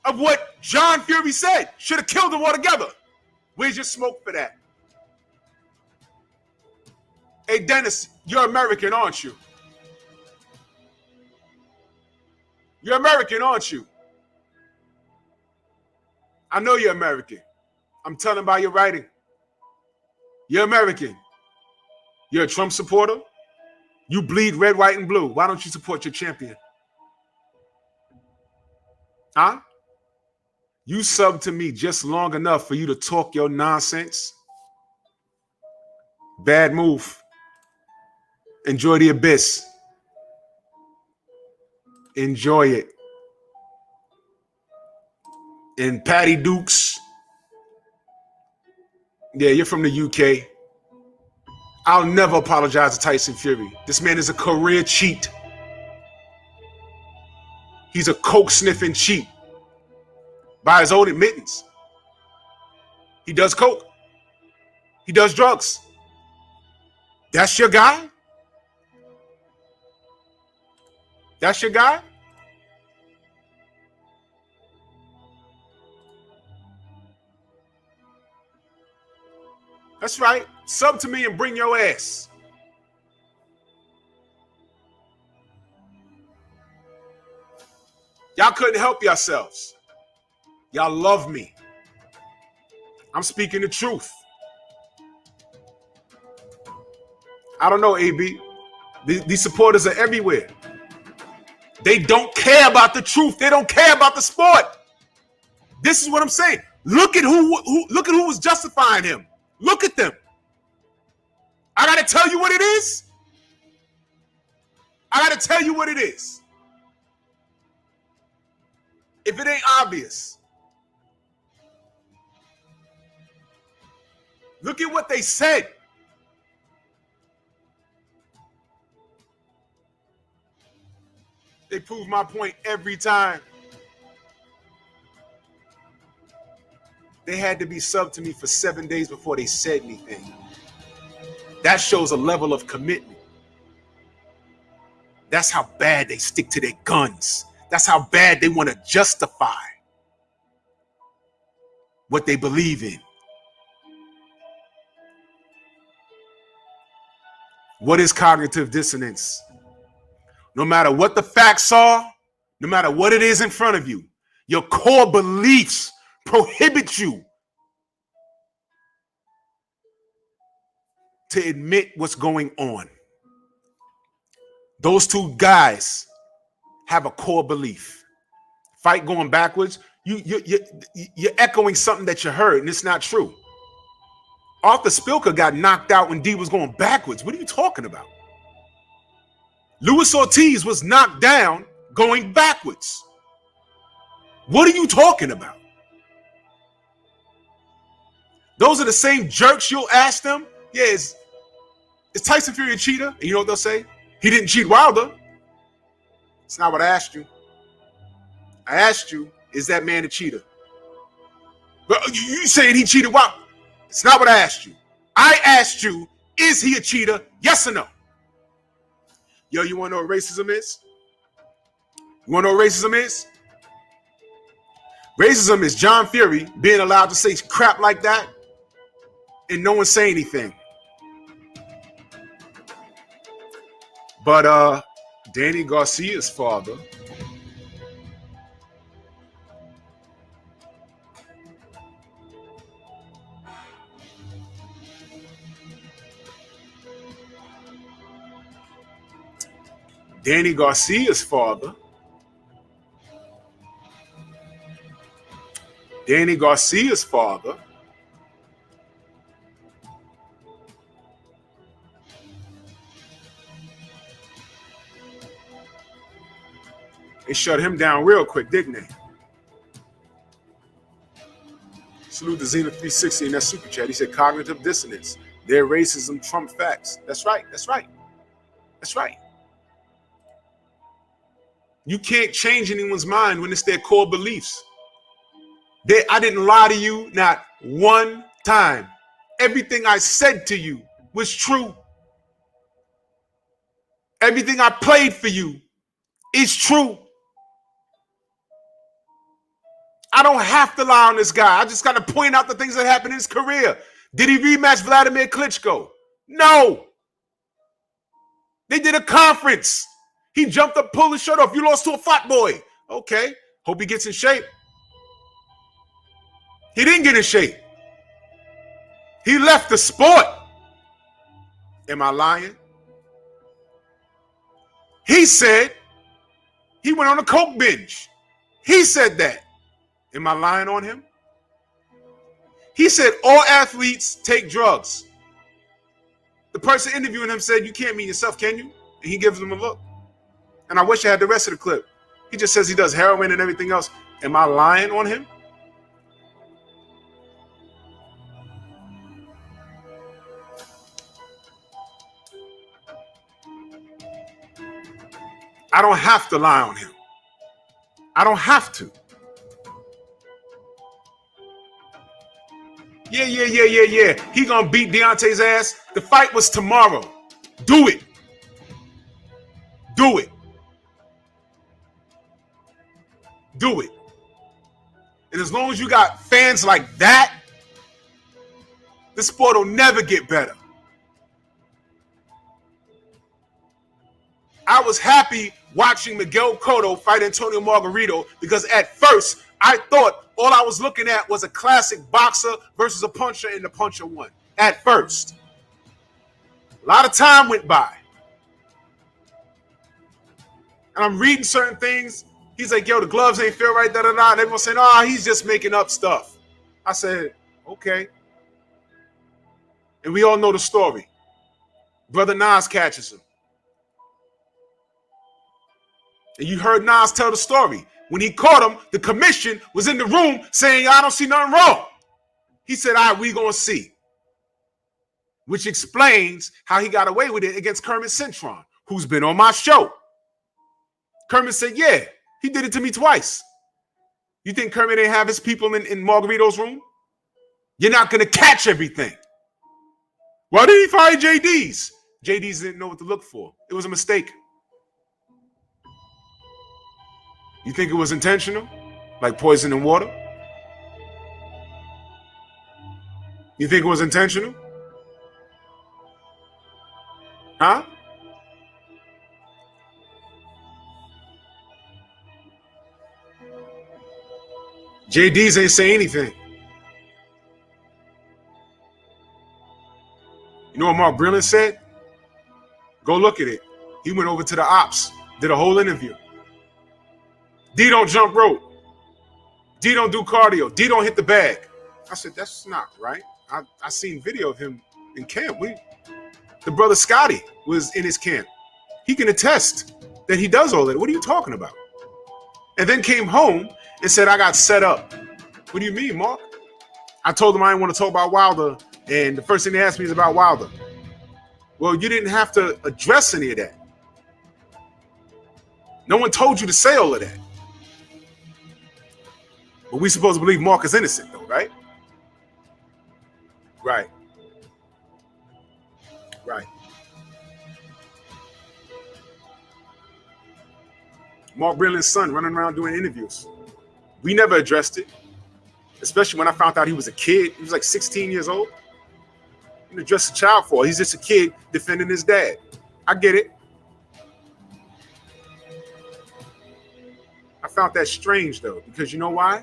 of what John Fury said. Should have killed them altogether. Where's your smoke for that? Hey, Dennis, you're American, aren't you? You're American, aren't you? I know you're American. I'm telling by your writing. You're American. You're a Trump supporter. You bleed red, white, and blue. Why don't you support your champion? Huh? You subbed to me just long enough for you to talk your nonsense. Bad move. Enjoy the abyss. Enjoy it. And Patty Dukes. Yeah, you're from the UK. I'll never apologize to Tyson Fury. This man is a career cheat. He's a coke-sniffing cheat. By his own admittance. He does coke. He does drugs. That's your guy? That's your guy? That's right. Sub to me and bring your ass. Y'all couldn't help yourselves. Y'all love me. I'm speaking the truth. I don't know, AB. These supporters are everywhere. They don't care about the truth. They don't care about the sport. This is what I'm saying. Look at who was justifying him. Look at them. I gotta tell you what it is. I gotta tell you what it is. If it ain't obvious. Look at what they said. They prove my point every time. They had to be subbed to me for 7 days before they said anything. That shows a level of commitment. That's how bad they stick to their guns. That's how bad they want to justify what they believe in. What is cognitive dissonance? No matter what the facts are, no matter what it is in front of you, your core beliefs prohibit you to admit what's going on. Those two guys have a core belief. Fight going backwards. You're echoing something that you heard, and it's not true. Arthur Spilker got knocked out when D was going backwards. What are you talking about? Luis Ortiz was knocked down going backwards. What are you talking about? Those are the same jerks you'll ask them. Yeah, is Tyson Fury a cheater? And you know what they'll say? He didn't cheat Wilder. It's not what I asked you. I asked you, is that man a cheater? But you saying he cheated Wilder. It's not what I asked you. I asked you, is he a cheater? Yes or no? Yo, you want to know what racism is? You want to know what racism is? Racism is John Fury being allowed to say crap like that and no one say anything. But Danny Garcia's father Danny Garcia's father They shut him down real quick, didn't they? Salute to Xena 360 in that super chat. He said cognitive dissonance. Their racism trump facts. That's right. That's right. That's right. You can't change anyone's mind when it's their core beliefs. I didn't lie to you not one time. Everything I said to you was true. Everything I played for you is true. I don't have to lie on this guy. I just got to point out the things that happened in his career. Did he rematch Vladimir Klitschko? No. They did a conference. He jumped up, pulled his shirt off. You lost to a fat boy. Okay. Hope he gets in shape. He didn't get in shape. He left the sport. Am I lying? He said he went on a coke binge. He said that. Am I lying on him? He said all athletes take drugs. The person interviewing him said, you can't mean yourself, can you? And he gives him a look. And I wish I had the rest of the clip. He just says he does heroin and everything else. Am I lying on him? I don't have to lie on him. I don't have to. Yeah. He gonna beat Deontay's ass. The fight was tomorrow. Do it. Do it. Do it. And as long as you got fans like that, the sport will never get better. I was happy watching Miguel Cotto fight Antonio Margarito because at first I thought all I was looking at was a classic boxer versus a puncher and the puncher won. At first. A lot of time went by. And I'm reading certain things. He's like, yo, the gloves ain't feel right, da-da-da. And everyone's saying, oh, he's just making up stuff. I said, okay. And we all know the story. Brother Nas catches him. And you heard Nas tell the story. When he caught him, the commission was in the room saying, I don't see nothing wrong. He said, all right, we gonna see. Which explains how he got away with it against Kermit Cintron, who's been on my show. Kermit said, yeah, he did it to me twice. You think Kermit didn't have his people in Margarito's room? You're not gonna catch everything. Why did he fire JD's? JD's didn't know what to look for. It was a mistake. You think it was intentional? Like poison in water? You think it was intentional? Huh? JD's ain't say anything. You know what Mark Brillen said? Go look at it. He went over to the ops, did a whole interview. D don't jump rope. D don't do cardio. D don't hit the bag. I said, that's not right. I seen video of him in camp. The brother Scotty was in his camp. He can attest that he does all that. What are you talking about? And then came home and said, I got set up. What do you mean, Mark? I told him I didn't want to talk about Wilder. And the first thing they asked me is about Wilder. Well, you didn't have to address any of that. No one told you to say all of that. But we supposed to believe Mark is innocent, though, right? Right. Right. Mark Brillen's son running around doing interviews. We never addressed it, especially when I found out he was a kid. He was like 16 years old. You didn't address a child for. He's just a kid defending his dad. I get it. I found that strange, though, because you know why?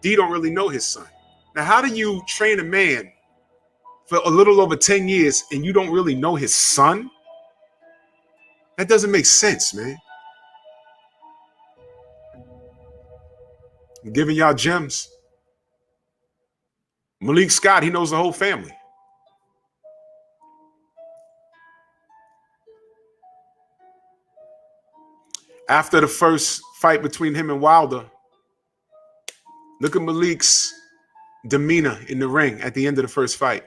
D don't really know his son. Now, how do you train a man for a little over 10 years and you don't really know his son? That doesn't make sense, man. I'm giving y'all gems. Malik Scott, he knows the whole family. After the first fight between him and Wilder, look at Malik's demeanor in the ring at the end of the first fight.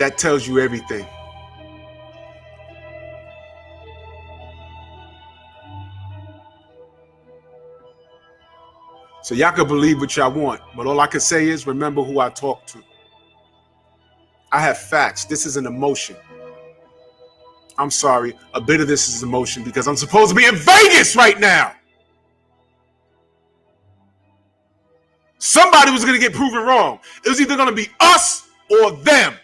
That tells you everything. So y'all can believe what y'all want, but all I can say is remember who I talk to. I have facts. This is an emotion. I'm sorry, a bit of this is emotion because I'm supposed to be in Vegas right now. Somebody was going to get proven wrong. It was either going to be us or them.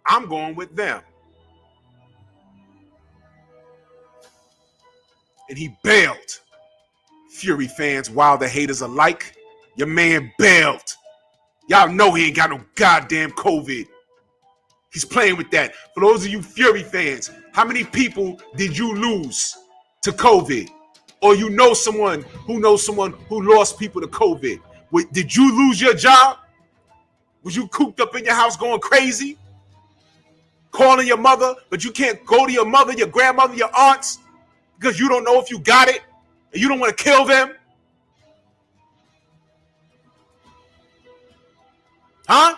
I'm going with them. And he bailed. Fury fans, Wilder haters alike, your man bailed. Y'all know he ain't got no goddamn COVID. He's playing with that. For those of you Fury fans, how many people did you lose to COVID? Or you know someone who lost people to COVID? Did you lose your job? Was you cooped up in your house going crazy? Calling your mother, but you can't go to your mother, your grandmother, your aunts because you don't know if you got it and you don't want to kill them? Huh?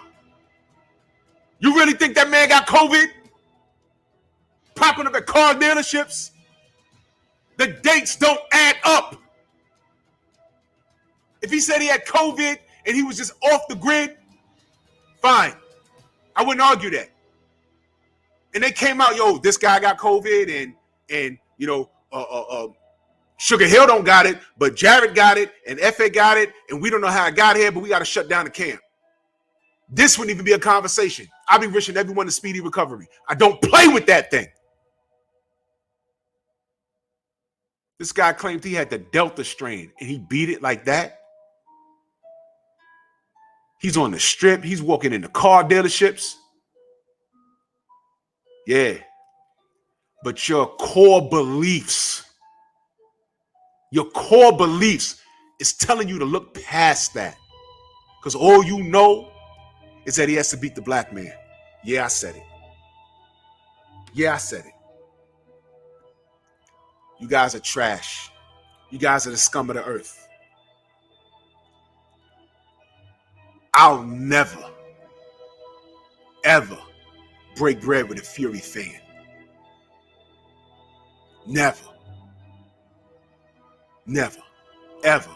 You really think that man got COVID? Popping up at car dealerships? The dates don't add up. If he said he had COVID and he was just off the grid, fine. I wouldn't argue that. And they came out, yo, this guy got COVID and you know, Sugar Hill don't got it, but Jared got it and F.A. got it, and we don't know how it got here, but we got to shut down the camp. This wouldn't even be a conversation. I'll be wishing everyone a speedy recovery. I don't play with that thing. This guy claimed he had the Delta strain and he beat it like that. He's on the strip. He's walking into car dealerships. Yeah. But your core beliefs is telling you to look past that. Because all you know is that he has to beat the black man. Yeah, I said it. Yeah, I said it. You guys are trash. You guys are the scum of the earth. I'll never, ever break bread with a Fury fan. Never. Never. Ever.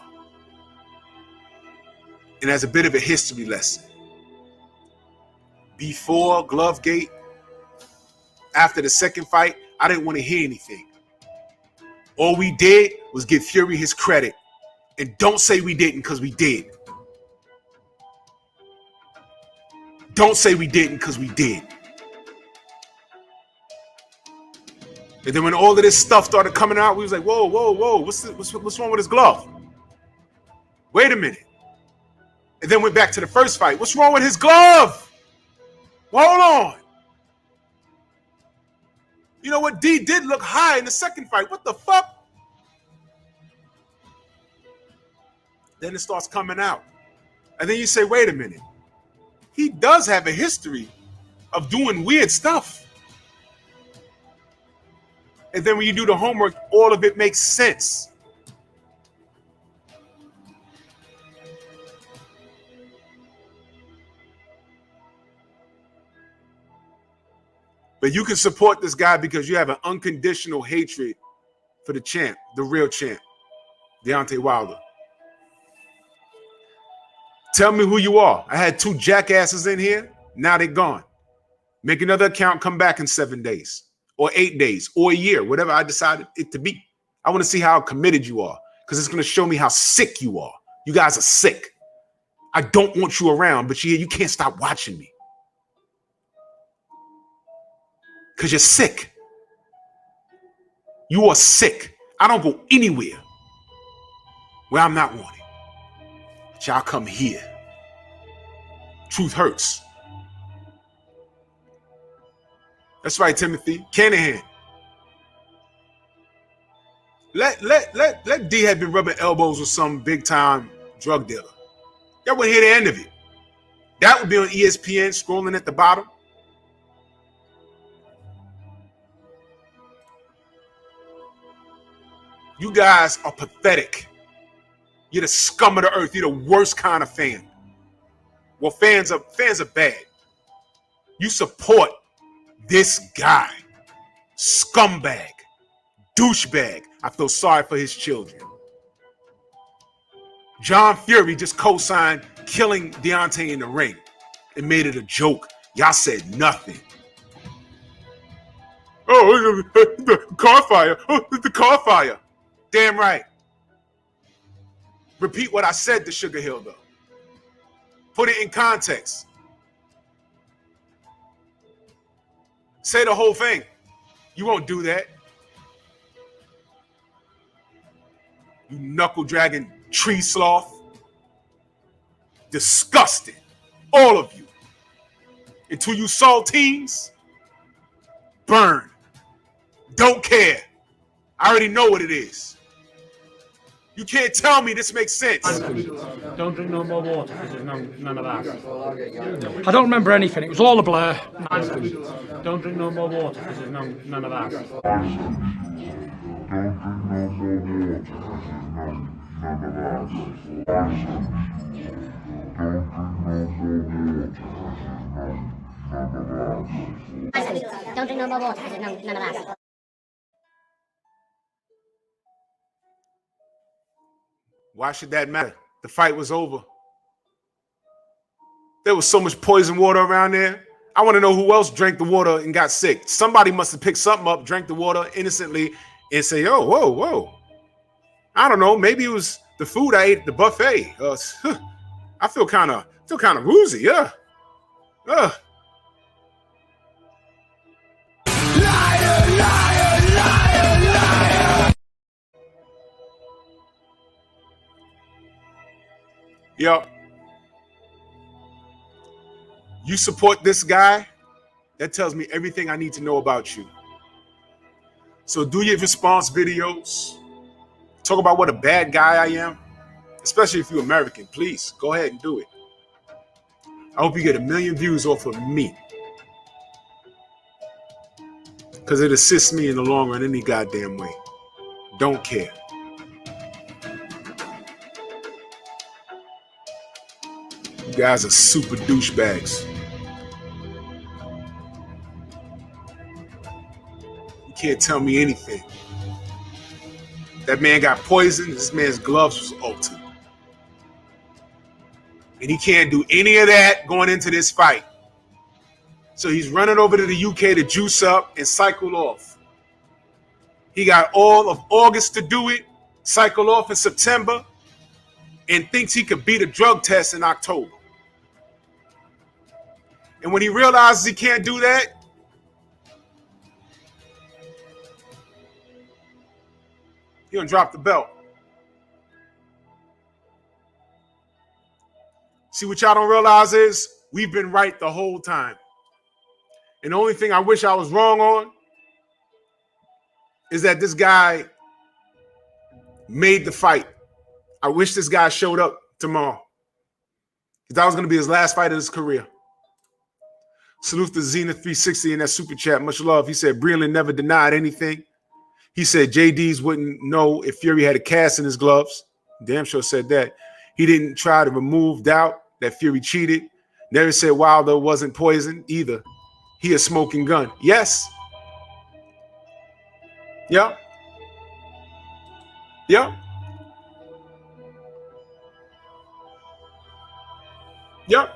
And as a bit of a history lesson, before Glovegate, after the second fight, I didn't want to hear anything. All we did was give Fury his credit. And don't say we didn't, because we did. Don't say we didn't, because we did. And then when all of this stuff started coming out, we was like, whoa, whoa, whoa, what's wrong with his glove? Wait a minute. And then went back to the first fight. What's wrong with his glove? Well, hold on. You know what? D did look high in the second fight. What the fuck? Then it starts coming out. And then you say, wait a minute. He does have a history of doing weird stuff. And then when you do the homework, all of it makes sense. But you can support this guy because you have an unconditional hatred for the champ, the real champ, Deontay Wilder. Tell me who you are. I had 2 jackasses in here. Now they're gone. Make another account, come back in 7 days or 8 days or a year, whatever I decided it to be. I want to see how committed you are because it's going to show me how sick you are. You guys are sick. I don't want you around, but you can't stop watching me. Because you're sick. You are sick. I don't go anywhere where I'm not wanted. But y'all come here. Truth hurts. That's right, Timothy. Canahan. Let D have been rubbing elbows with some big time drug dealer. Y'all wouldn't hear the end of it. That would be on ESPN, scrolling at the bottom. You guys are pathetic. You're the scum of the earth. You're the worst kind of fan. Well, fans are bad. You support this guy. Scumbag. Douchebag. I feel sorry for his children. John Fury just co-signed killing Deontay in the ring and made it a joke. Y'all said nothing. Oh, the car fire. Oh, the car fire. Damn right. Repeat what I said to Sugar Hill, though. Put it in context. Say the whole thing. You won't do that. You knuckle-dragging tree sloth. Disgusting. All of you. Until you saltines, burn. Don't care. I already know what it is. You can't tell me this makes sense. Don't drink no more water because there's none of that. I don't remember anything. It was all a blur. Don't drink no more water because there's none of that. Don't drink no more water because there's none of that. Why should that matter? The fight was over. There was so much poison water around there. I want to know who else drank the water and got sick. Somebody must have picked something up, drank the water innocently, and say, "Oh, whoa." I don't know. Maybe it was the food I ate at the buffet. I feel kind of woozy. Yeah. Liar, liar, liar, liar. Yo, you support this guy? That tells me everything I need to know about you. So do your response videos. Talk about what a bad guy I am. Especially if you're American. Please, go ahead and do it. I hope you get 1 million views off of me. Because it assists me in the long run any goddamn way. Don't care. You guys are super douchebags. You can't tell me anything. That man got poisoned. This man's gloves was altered. And he can't do any of that going into this fight. So he's running over to the UK to juice up and cycle off. He got all of August to do it, cycle off in September, and thinks he could beat a drug test in October. And when he realizes he can't do that, he gonna drop the belt. See, what y'all don't realize is we've been right the whole time. And the only thing I wish I was wrong on is that this guy made the fight. I wish this guy showed up tomorrow. Because that was going to be his last fight of his career. Salute to Zenith 360 in that super chat. Much love. He said Breland never denied anything. He said JD's wouldn't know if Fury had a cast in his gloves. Damn sure said that. He didn't try to remove doubt that Fury cheated. Never said Wilder wasn't poisoned either. He a smoking gun. Yes. Yep. Yep. Yep.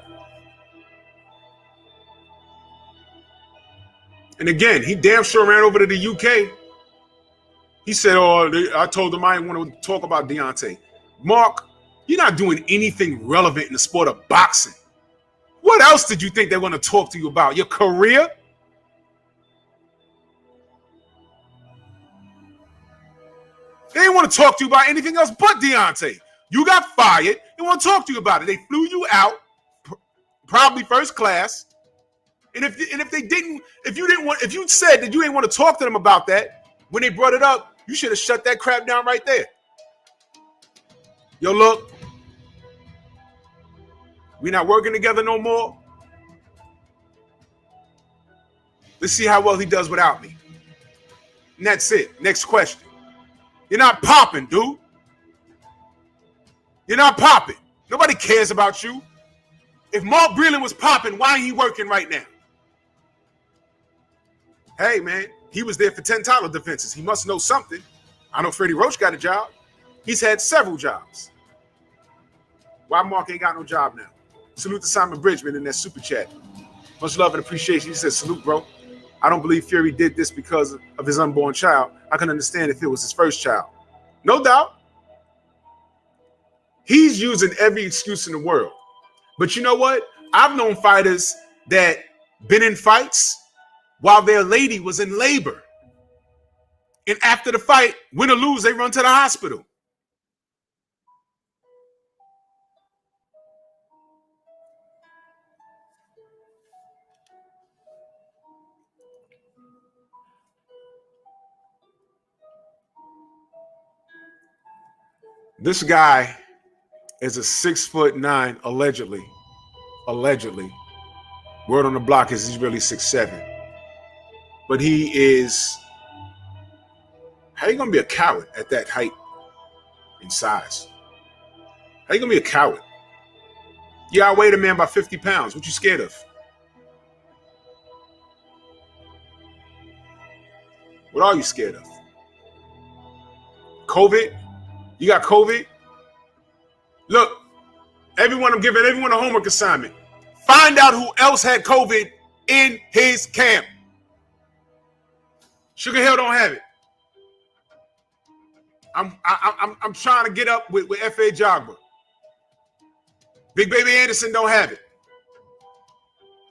And again, he damn sure ran over to the UK. He said, "Oh, I told him I didn't want to talk about Deontay." Mark, you're not doing anything relevant in the sport of boxing. What else did you think they want to talk to you about? Your career? They didn't want to talk to you about anything else but Deontay. You got fired. They want to talk to you about it. They flew you out, probably first class. And if you said that you didn't want to talk to them about that when they brought it up, you should have shut that crap down right there. Yo, look, we're not working together no more. Let's see how well he does without me. And that's it. Next question. You're not popping, dude. You're not popping. Nobody cares about you. If Mark Breland was popping, why ain't he working right now? Hey, man, he was there for 10 title defenses. He must know something. I know Freddie Roach got a job. He's had several jobs. Why Mark ain't got no job now? Salute to Simon Bridgman in that super chat. Much love and appreciation. He says, salute, bro. I don't believe Fury did this because of his unborn child. I can understand if it was his first child. No doubt. He's using every excuse in the world. But you know what? I've known fighters that been in fights while their lady was in labor. And after the fight, win or lose, they run to the hospital. This guy is a 6'9", allegedly. Word on the block is he's really 6'7". But he is, how you gonna be a coward at that height and size? How you gonna be a coward? You outweighed a man by 50 pounds. What you scared of? What are you scared of? COVID? You got COVID? Look, I'm giving everyone a homework assignment. Find out who else had COVID in his camp. Sugar Hill don't have it. I'm trying to get up with F.A. Jogba. Big Baby Anderson don't have it.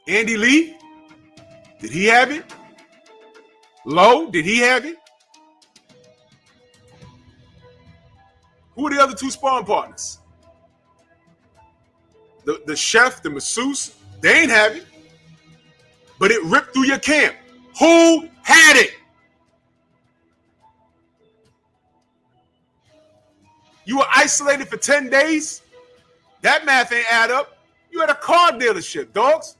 Andy Lee, did he have it? Lowe, did he have it? Who are the other two sparring partners? The chef, the masseuse, they ain't have it. But it ripped through your camp. Who had it? You were isolated for 10 days? That math ain't add up. You at a car dealership, dogs.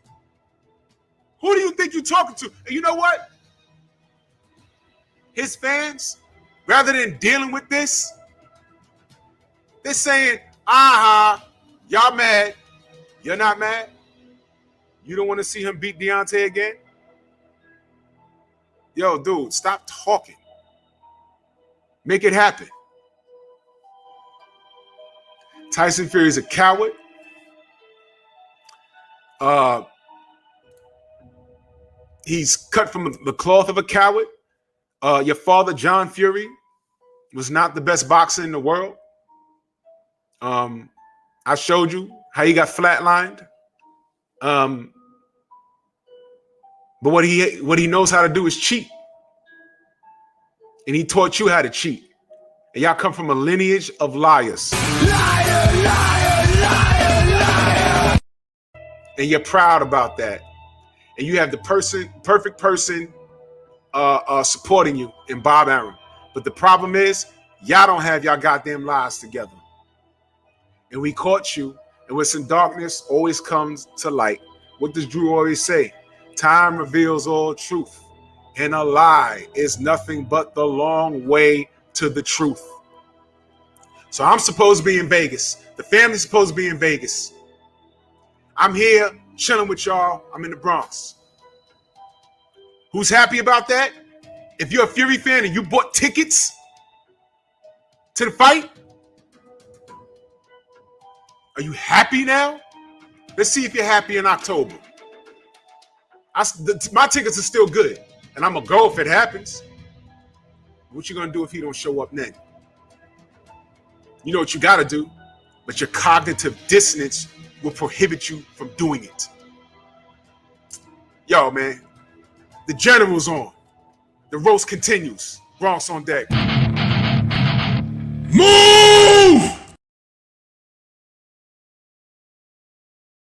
Who do you think you're talking to? And you know what? His fans, rather than dealing with this, they're saying, y'all mad. You're not mad? You don't want to see him beat Deontay again? Yo, dude, stop talking. Make it happen. Tyson Fury is a coward. He's cut from the cloth of a coward. Your father, John Fury, was not the best boxer in the world. I showed you how he got flatlined. But what he knows how to do is cheat. And he taught you how to cheat. And y'all come from a lineage of liars. Liar, liar, liar, liar. And you're proud about that. And you have the perfect person supporting you in Bob Arum. But the problem is, y'all don't have y'all goddamn lies together. And we caught you. And with some darkness always comes to light. What does Drew always say? Time reveals all truth. And a lie is nothing but the long way to the truth. So I'm supposed to be in Vegas. The family's supposed to be in Vegas. I'm here chilling with y'all. I'm in the Bronx. Who's happy about that? If you're a Fury fan and you bought tickets to the fight, are you happy now? Let's see if you're happy in October. My tickets are still good, and I'm going to go if it happens. What you going to do if he don't show up then? You know what you got to do, but your cognitive dissonance will prohibit you from doing it. Yo, man, the general's on. The roast continues. Bronx on deck. Move!